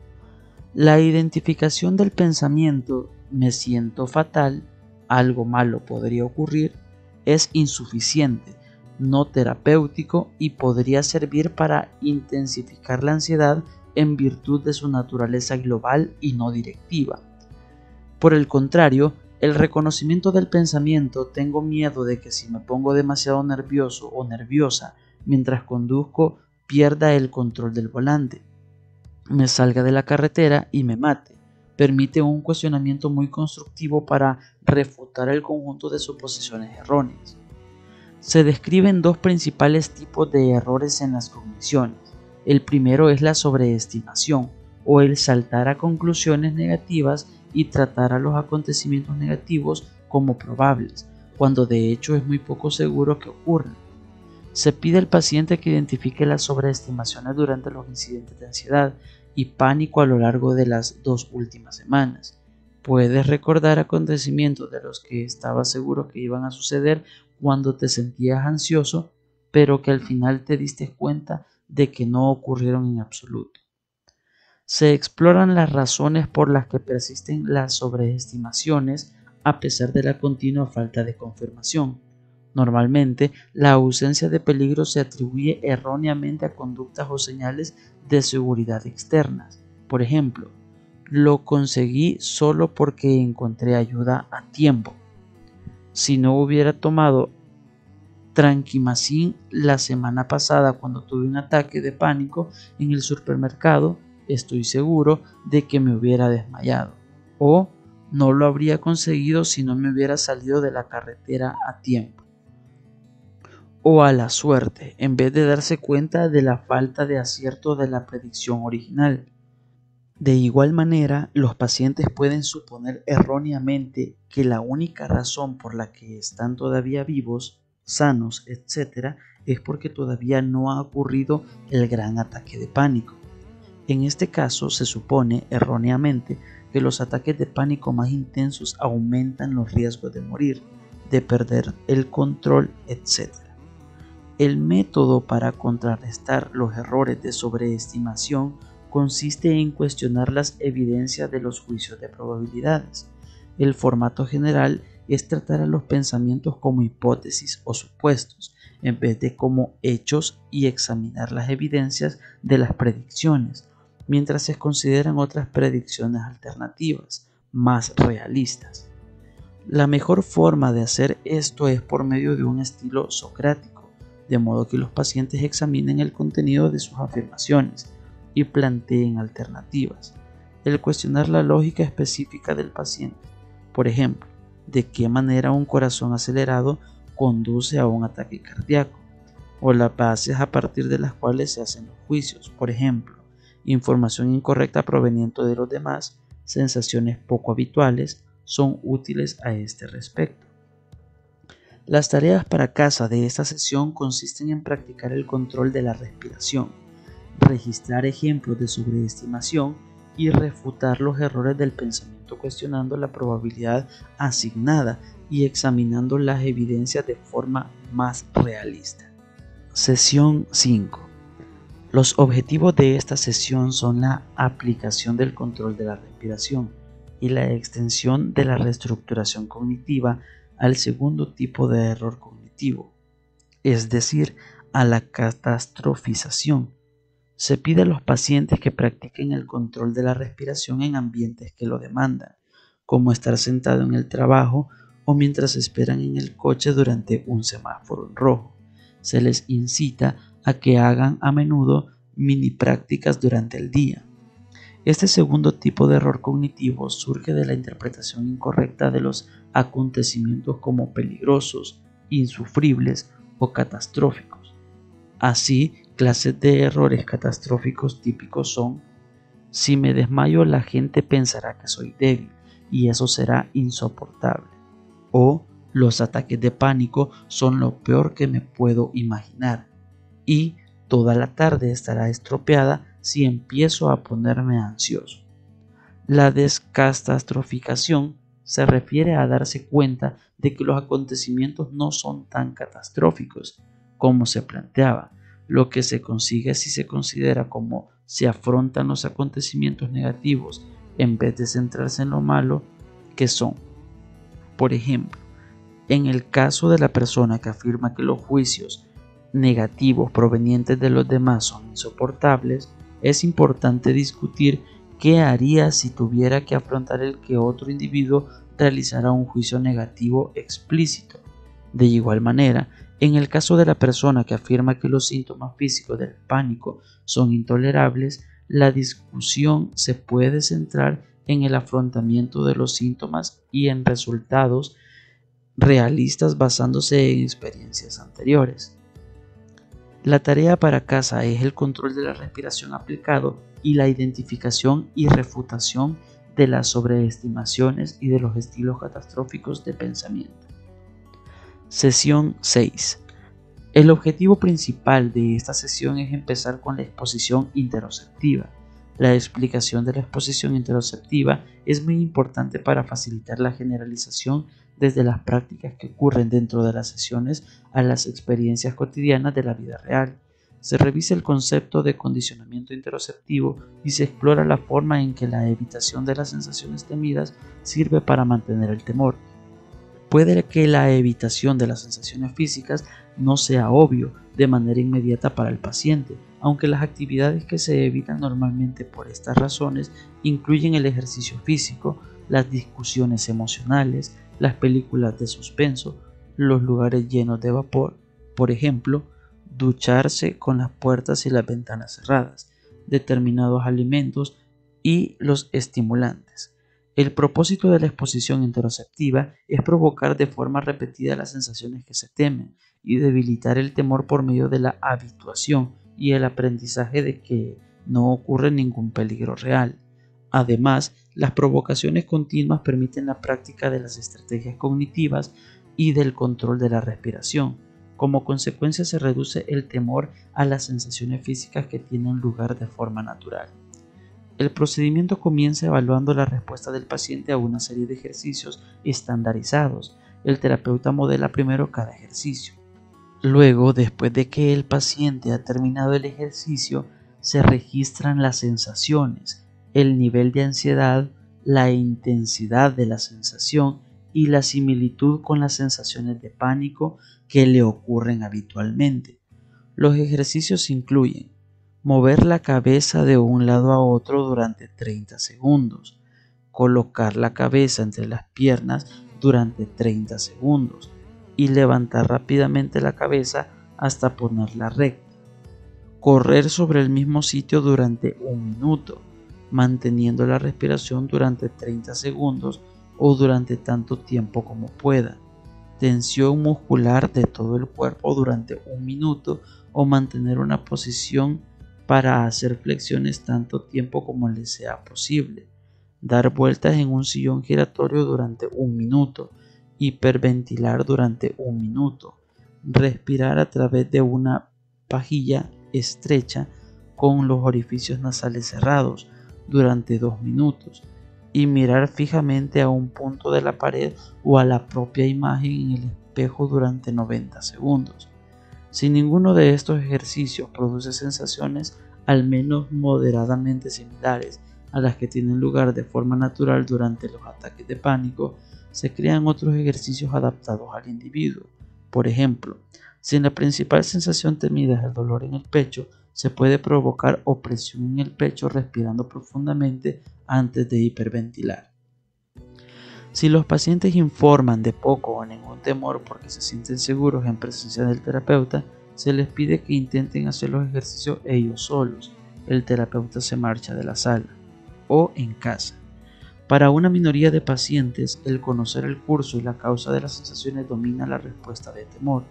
La identificación del pensamiento "me siento fatal, algo malo podría ocurrir" es insuficiente, no terapéutico y podría servir para intensificar la ansiedad en virtud de su naturaleza global y no directiva. Por el contrario, el reconocimiento del pensamiento "tengo miedo de que si me pongo demasiado nervioso o nerviosa mientras conduzco pierda el control del volante, me salga de la carretera y me mate", permite un cuestionamiento muy constructivo para refutar el conjunto de suposiciones erróneas. Se describen dos principales tipos de errores en las cogniciones. El primero es la sobreestimación, o el saltar a conclusiones negativas y tratar a los acontecimientos negativos como probables, cuando de hecho es muy poco seguro que ocurran. Se pide al paciente que identifique las sobreestimaciones durante los incidentes de ansiedad y pánico a lo largo de las 2 últimas semanas. Puedes recordar acontecimientos de los que estabas seguro que iban a suceder cuando te sentías ansioso, pero que al final te diste cuenta de que no ocurrieron en absoluto. Se exploran las razones por las que persisten las sobreestimaciones a pesar de la continua falta de confirmación. Normalmente, la ausencia de peligro se atribuye erróneamente a conductas o señales de seguridad externas. Por ejemplo, lo conseguí solo porque encontré ayuda a tiempo. Si no hubiera tomado Trankimazin la semana pasada cuando tuve un ataque de pánico en el supermercado, estoy seguro de que me hubiera desmayado. O no lo habría conseguido si no me hubiera salido de la carretera a tiempo. O a la suerte, en vez de darse cuenta de la falta de acierto de la predicción original. De igual manera, los pacientes pueden suponer erróneamente que la única razón por la que están todavía vivos, sanos, etc., es porque todavía no ha ocurrido el gran ataque de pánico. En este caso, se supone erróneamente que los ataques de pánico más intensos aumentan los riesgos de morir, de perder el control, etc. El método para contrarrestar los errores de sobreestimación consiste en cuestionar las evidencias de los juicios de probabilidades. El formato general es tratar a los pensamientos como hipótesis o supuestos, en vez de como hechos, y examinar las evidencias de las predicciones, mientras se consideran otras predicciones alternativas, más realistas. La mejor forma de hacer esto es por medio de un estilo socrático, de modo que los pacientes examinen el contenido de sus afirmaciones y planteen alternativas. El cuestionar la lógica específica del paciente, por ejemplo, de qué manera un corazón acelerado conduce a un ataque cardíaco, o las bases a partir de las cuales se hacen los juicios. Por ejemplo, información incorrecta proveniente de los demás, sensaciones poco habituales, son útiles a este respecto. Las tareas para casa de esta sesión consisten en practicar el control de la respiración, registrar ejemplos de sobreestimación y refutar los errores del pensamiento cuestionando la probabilidad asignada y examinando las evidencias de forma más realista. Sesión 5. Los objetivos de esta sesión son la aplicación del control de la respiración y la extensión de la reestructuración cognitiva al segundo tipo de error cognitivo, es decir, a la catastrofización. Se pide a los pacientes que practiquen el control de la respiración en ambientes que lo demandan, como estar sentado en el trabajo o mientras esperan en el coche durante un semáforo en rojo. Se les incita a que hagan a menudo mini prácticas durante el día. Este segundo tipo de error cognitivo surge de la interpretación incorrecta de los acontecimientos como peligrosos, insufribles o catastróficos. Así, clases de errores catastróficos típicos son: si me desmayo, la gente pensará que soy débil y eso será insoportable. O los ataques de pánico son lo peor que me puedo imaginar y toda la tarde estará estropeada si empiezo a ponerme ansioso. La descatastroficación se refiere a darse cuenta de que los acontecimientos no son tan catastróficos como se planteaba. Lo que se consigue si se considera cómo se afrontan los acontecimientos negativos en vez de centrarse en lo malo que son. Por ejemplo, en el caso de la persona que afirma que los juicios negativos provenientes de los demás son insoportables, es importante discutir qué haría si tuviera que afrontar el que otro individuo realizara un juicio negativo explícito. De igual manera, en el caso de la persona que afirma que los síntomas físicos del pánico son intolerables, la discusión se puede centrar en el afrontamiento de los síntomas y en resultados realistas basándose en experiencias anteriores. La tarea para casa es el control de la respiración aplicado y la identificación y refutación de las sobreestimaciones y de los estilos catastróficos de pensamiento. Sesión 6. El objetivo principal de esta sesión es empezar con la exposición interoceptiva. La explicación de la exposición interoceptiva es muy importante para facilitar la generalización desde las prácticas que ocurren dentro de las sesiones a las experiencias cotidianas de la vida real. Se revisa el concepto de condicionamiento interoceptivo y se explora la forma en que la evitación de las sensaciones temidas sirve para mantener el temor. Puede que la evitación de las sensaciones físicas no sea obvio de manera inmediata para el paciente, aunque las actividades que se evitan normalmente por estas razones incluyen el ejercicio físico, las discusiones emocionales, las películas de suspenso, los lugares llenos de vapor, por ejemplo, ducharse con las puertas y las ventanas cerradas, determinados alimentos y los estimulantes. El propósito de la exposición interoceptiva es provocar de forma repetida las sensaciones que se temen y debilitar el temor por medio de la habituación y el aprendizaje de que no ocurre ningún peligro real. Además, las provocaciones continuas permiten la práctica de las estrategias cognitivas y del control de la respiración. Como consecuencia, se reduce el temor a las sensaciones físicas que tienen lugar de forma natural. El procedimiento comienza evaluando la respuesta del paciente a una serie de ejercicios estandarizados. El terapeuta modela primero cada ejercicio. Luego, después de que el paciente ha terminado el ejercicio, se registran las sensaciones, el nivel de ansiedad, la intensidad de la sensación y la similitud con las sensaciones de pánico que le ocurren habitualmente. Los ejercicios incluyen mover la cabeza de un lado a otro durante 30 segundos, colocar la cabeza entre las piernas durante 30 segundos y levantar rápidamente la cabeza hasta ponerla recta, correr sobre el mismo sitio durante 1 minuto, manteniendo la respiración durante 30 segundos o durante tanto tiempo como pueda. tensión muscular de todo el cuerpo durante 1 minuto o mantener una posición para hacer flexiones tanto tiempo como les sea posible. Dar vueltas en un sillón giratorio durante 1 minuto. Hiperventilar durante 1 minuto. Respirar a través de una pajilla estrecha con los orificios nasales cerrados durante 2 minutos. Y mirar fijamente a un punto de la pared o a la propia imagen en el espejo durante 90 segundos. Si ninguno de estos ejercicios produce sensaciones al menos moderadamente similares a las que tienen lugar de forma natural durante los ataques de pánico, se crean otros ejercicios adaptados al individuo. Por ejemplo, si la principal sensación temida es el dolor en el pecho, se puede provocar opresión en el pecho respirando profundamente antes de hiperventilar. Si los pacientes informan de poco o ningún temor porque se sienten seguros en presencia del terapeuta, se les pide que intenten hacer los ejercicios ellos solos. El terapeuta se marcha de la sala o en casa. Para una minoría de pacientes, el conocer el curso y la causa de las sensaciones domina la respuesta de temor.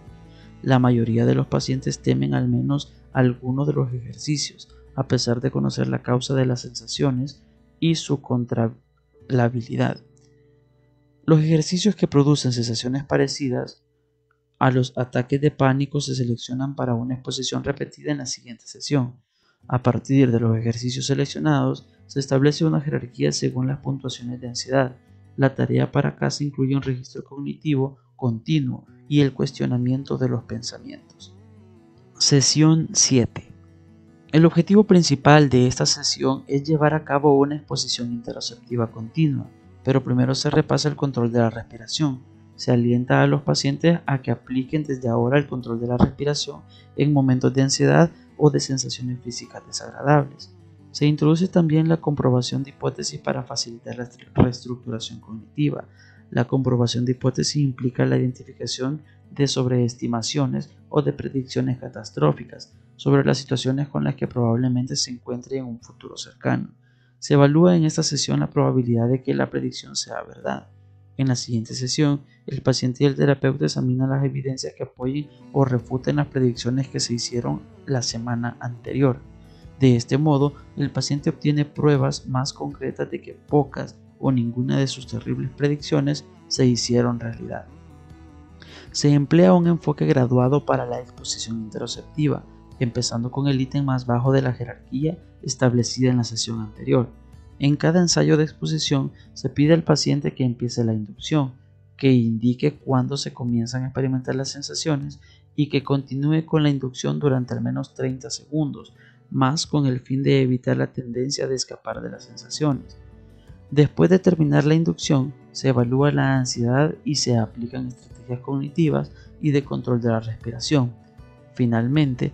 La mayoría de los pacientes temen al menos alguno de los ejercicios, a pesar de conocer la causa de las sensaciones y su controlabilidad. Los ejercicios que producen sensaciones parecidas a los ataques de pánico se seleccionan para una exposición repetida en la siguiente sesión. A partir de los ejercicios seleccionados, se establece una jerarquía según las puntuaciones de ansiedad. La tarea para casa incluye un registro cognitivo continuo y el cuestionamiento de los pensamientos. Sesión 7. El objetivo principal de esta sesión es llevar a cabo una exposición interoceptiva continua, pero primero se repasa el control de la respiración. Se alienta a los pacientes a que apliquen desde ahora el control de la respiración en momentos de ansiedad o de sensaciones físicas desagradables. Se introduce también la comprobación de hipótesis para facilitar la reestructuración cognitiva. La comprobación de hipótesis implica la identificación de sobreestimaciones o de predicciones catastróficas sobre las situaciones con las que probablemente se encuentre en un futuro cercano. Se evalúa en esta sesión la probabilidad de que la predicción sea verdad. En la siguiente sesión, el paciente y el terapeuta examinan las evidencias que apoyen o refuten las predicciones que se hicieron la semana anterior. De este modo, el paciente obtiene pruebas más concretas de que pocas o ninguna de sus terribles predicciones se hicieron realidad. Se emplea un enfoque graduado para la exposición interoceptiva, empezando con el ítem más bajo de la jerarquía establecida en la sesión anterior. En cada ensayo de exposición se pide al paciente que empiece la inducción, que indique cuándo se comienzan a experimentar las sensaciones y que continúe con la inducción durante al menos 30 segundos, más con el fin de evitar la tendencia de escapar de las sensaciones. Después de terminar la inducción, se evalúa la ansiedad y se aplican estrategias cognitivas y de control de la respiración. Finalmente,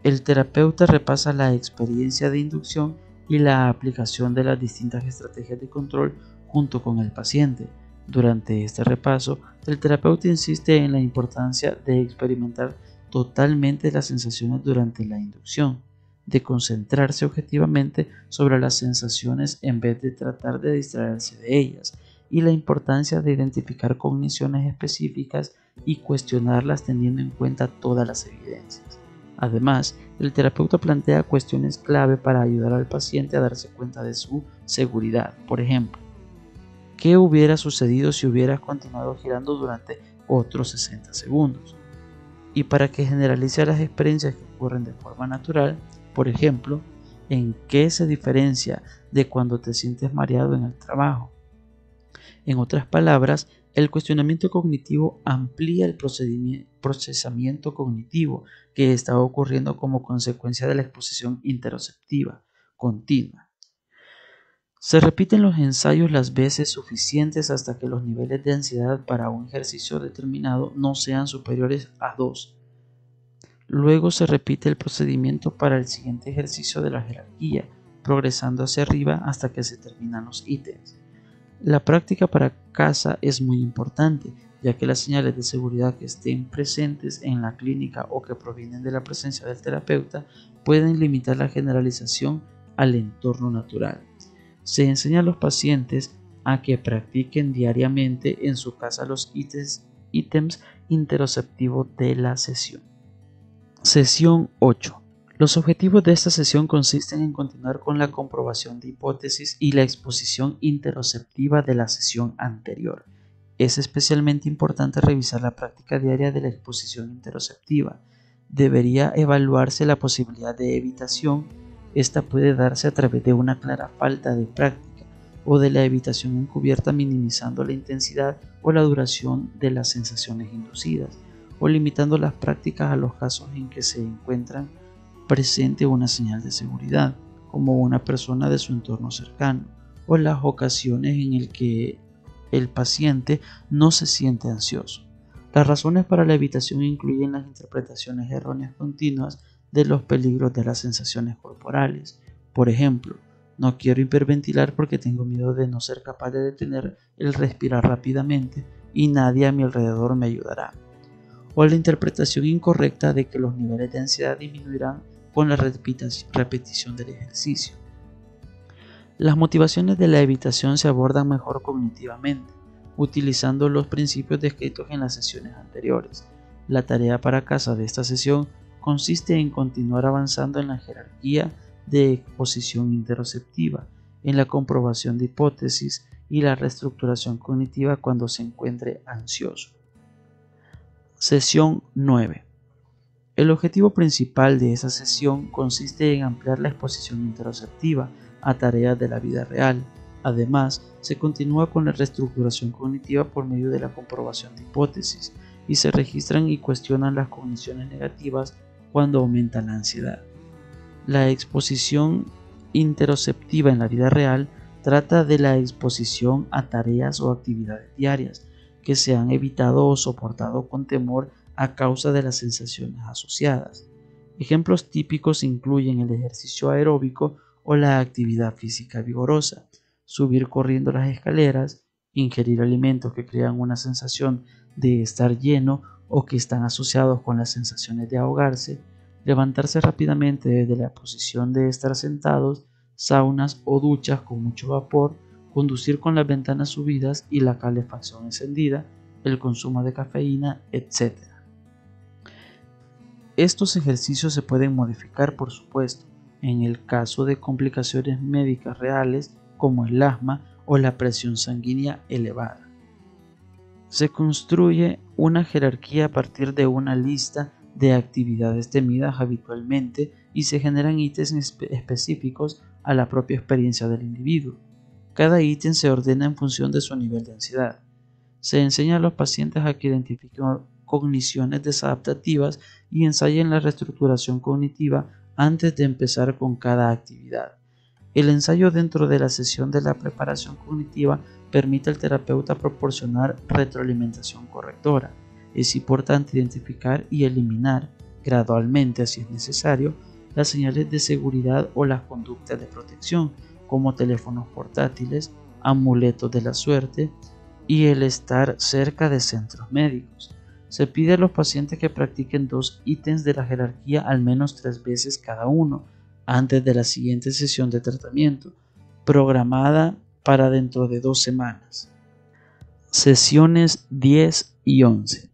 el terapeuta repasa la experiencia de inducción y la aplicación de las distintas estrategias de control junto con el paciente. Durante este repaso, el terapeuta insiste en la importancia de experimentar totalmente las sensaciones durante la inducción, de concentrarse objetivamente sobre las sensaciones en vez de tratar de distraerse de ellas, y la importancia de identificar cogniciones específicas y cuestionarlas teniendo en cuenta todas las evidencias. Además, el terapeuta plantea cuestiones clave para ayudar al paciente a darse cuenta de su seguridad. Por ejemplo, ¿qué hubiera sucedido si hubieras continuado girando durante otros 60 segundos? Y para que generalice las experiencias que ocurren de forma natural, por ejemplo, ¿en qué se diferencia de cuando te sientes mareado en el trabajo? En otras palabras, el cuestionamiento cognitivo amplía el procesamiento cognitivo que está ocurriendo como consecuencia de la exposición interoceptiva continua. Se repiten los ensayos las veces suficientes hasta que los niveles de ansiedad para un ejercicio determinado no sean superiores a 2. Luego se repite el procedimiento para el siguiente ejercicio de la jerarquía, progresando hacia arriba hasta que se terminan los ítems. La práctica para casa es muy importante, ya que las señales de seguridad que estén presentes en la clínica o que provienen de la presencia del terapeuta pueden limitar la generalización al entorno natural. Se enseña a los pacientes a que practiquen diariamente en su casa los ítems ítems interoceptivos de la sesión. Sesión 8. Los objetivos de esta sesión consisten en continuar con la comprobación de hipótesis y la exposición interoceptiva de la sesión anterior. Es especialmente importante revisar la práctica diaria de la exposición interoceptiva. Debería evaluarse la posibilidad de evitación. Esta puede darse a través de una clara falta de práctica o de la evitación encubierta, minimizando la intensidad o la duración de las sensaciones inducidas, o limitando las prácticas a los casos en que se encuentran presente una señal de seguridad, como una persona de su entorno cercano, o las ocasiones en las que el paciente no se siente ansioso. Las razones para la evitación incluyen las interpretaciones erróneas continuas de los peligros de las sensaciones corporales. Por ejemplo, no quiero hiperventilar porque tengo miedo de no ser capaz de detener el respirar rápidamente y nadie a mi alrededor me ayudará. O la interpretación incorrecta de que los niveles de ansiedad disminuirán con la repetición del ejercicio. Las motivaciones de la evitación se abordan mejor cognitivamente, utilizando los principios descritos en las sesiones anteriores. La tarea para casa de esta sesión consiste en continuar avanzando en la jerarquía de exposición interoceptiva, en la comprobación de hipótesis y la reestructuración cognitiva cuando se encuentre ansioso. Sesión 9. El objetivo principal de esa sesión consiste en ampliar la exposición interoceptiva a tareas de la vida real. Además, se continúa con la reestructuración cognitiva por medio de la comprobación de hipótesis y se registran y cuestionan las cogniciones negativas cuando aumenta la ansiedad. La exposición interoceptiva en la vida real trata de la exposición a tareas o actividades diarias que se han evitado o soportado con temor a causa de las sensaciones asociadas. Ejemplos típicos incluyen el ejercicio aeróbico o la actividad física vigorosa, subir corriendo las escaleras, ingerir alimentos que crean una sensación de estar lleno o que están asociados con las sensaciones de ahogarse, levantarse rápidamente desde la posición de estar sentados, saunas o duchas con mucho vapor, conducir con las ventanas subidas y la calefacción encendida, el consumo de cafeína, etc. Estos ejercicios se pueden modificar, por supuesto, en el caso de complicaciones médicas reales como el asma o la presión sanguínea elevada. Se construye una jerarquía a partir de una lista de actividades temidas habitualmente y se generan ítems específicos a la propia experiencia del individuo. Cada ítem se ordena en función de su nivel de ansiedad. Se enseña a los pacientes a que identifiquen cogniciones desadaptativas y ensayen la reestructuración cognitiva antes de empezar con cada actividad. El ensayo dentro de la sesión de la preparación cognitiva permite al terapeuta proporcionar retroalimentación correctora. Es importante identificar y eliminar gradualmente, si es necesario, las señales de seguridad o las conductas de protección, como teléfonos portátiles, amuletos de la suerte y el estar cerca de centros médicos. Se pide a los pacientes que practiquen 2 ítems de la jerarquía al menos 3 veces cada uno antes de la siguiente sesión de tratamiento, programada para dentro de 2 semanas. Sesiones 10 y 11.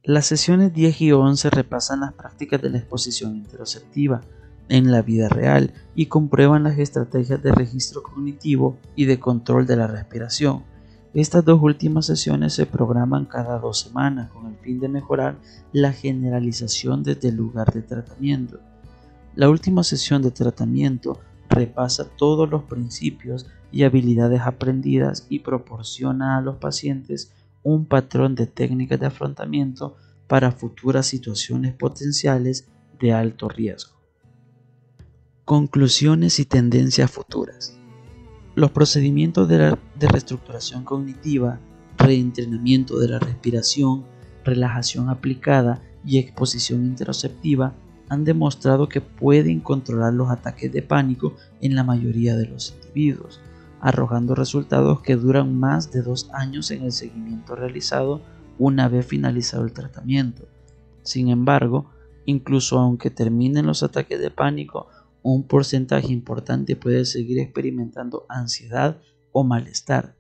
Las sesiones 10 y 11 repasan las prácticas de la exposición interoceptiva en la vida real y comprueban las estrategias de registro cognitivo y de control de la respiración. Estas 2 últimas sesiones se programan cada 2 semanas con el fin de mejorar la generalización desde el lugar de tratamiento. La última sesión de tratamiento repasa todos los principios y habilidades aprendidas y proporciona a los pacientes un patrón de técnicas de afrontamiento para futuras situaciones potenciales de alto riesgo. Conclusiones y tendencias futuras. Los procedimientos de reestructuración cognitiva, reentrenamiento de la respiración, relajación aplicada y exposición interoceptiva han demostrado que pueden controlar los ataques de pánico en la mayoría de los individuos, arrojando resultados que duran más de 2 años en el seguimiento realizado una vez finalizado el tratamiento. Sin embargo, incluso aunque terminen los ataques de pánico, un porcentaje importante puede seguir experimentando ansiedad o malestar.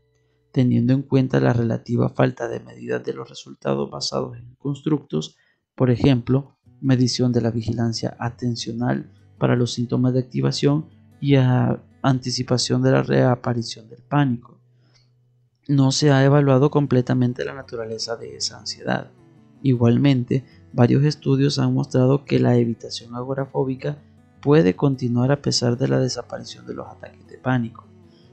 teniendo en cuenta la relativa falta de medidas de los resultados basados en constructos, por ejemplo, medición de la vigilancia atencional para los síntomas de activación y anticipación de la reaparición del pánico. No se ha evaluado completamente la naturaleza de esa ansiedad. Igualmente, varios estudios han mostrado que la evitación agorafóbica puede continuar a pesar de la desaparición de los ataques de pánico,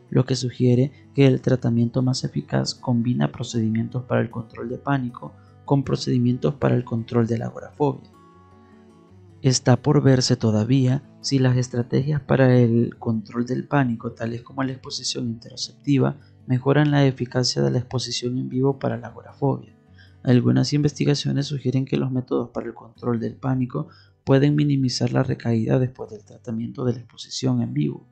lo que sugiere que el tratamiento más eficaz combina procedimientos para el control de pánico con procedimientos para el control de la agorafobia. Está por verse todavía si las estrategias para el control del pánico, tales como la exposición interoceptiva, mejoran la eficacia de la exposición en vivo para la agorafobia. Algunas investigaciones sugieren que los métodos para el control del pánico pueden minimizar la recaída después del tratamiento de la exposición en vivo.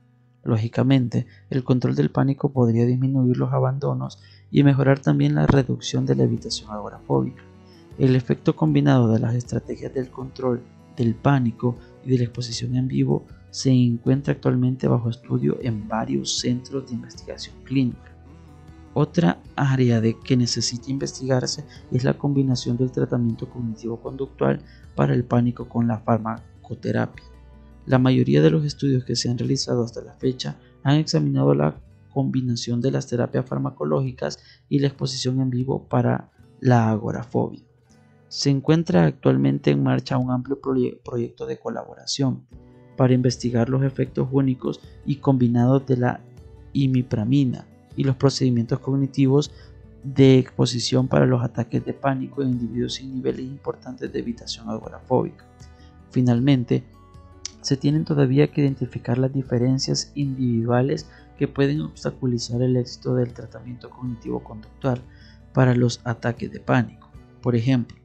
Lógicamente, el control del pánico podría disminuir los abandonos y mejorar también la reducción de la evitación agorafóbica. El efecto combinado de las estrategias del control del pánico y de la exposición en vivo se encuentra actualmente bajo estudio en varios centros de investigación clínica. Otra área que necesita investigarse es la combinación del tratamiento cognitivo-conductual para el pánico con la farmacoterapia. La mayoría de los estudios que se han realizado hasta la fecha han examinado la combinación de las terapias farmacológicas y la exposición en vivo para la agorafobia. Se encuentra actualmente en marcha un amplio proyecto de colaboración para investigar los efectos únicos y combinados de la imipramina y los procedimientos cognitivos de exposición para los ataques de pánico en individuos sin niveles importantes de evitación agorafóbica. Finalmente, se tienen todavía que identificar las diferencias individuales que pueden obstaculizar el éxito del tratamiento cognitivo-conductual para los ataques de pánico. Por ejemplo,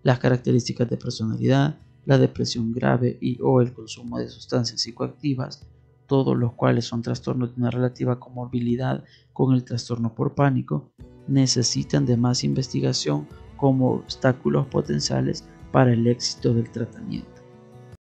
las características de personalidad, la depresión grave o el consumo de sustancias psicoactivas, todos los cuales son trastornos de una relativa comorbilidad con el trastorno por pánico, necesitan de más investigación como obstáculos potenciales para el éxito del tratamiento.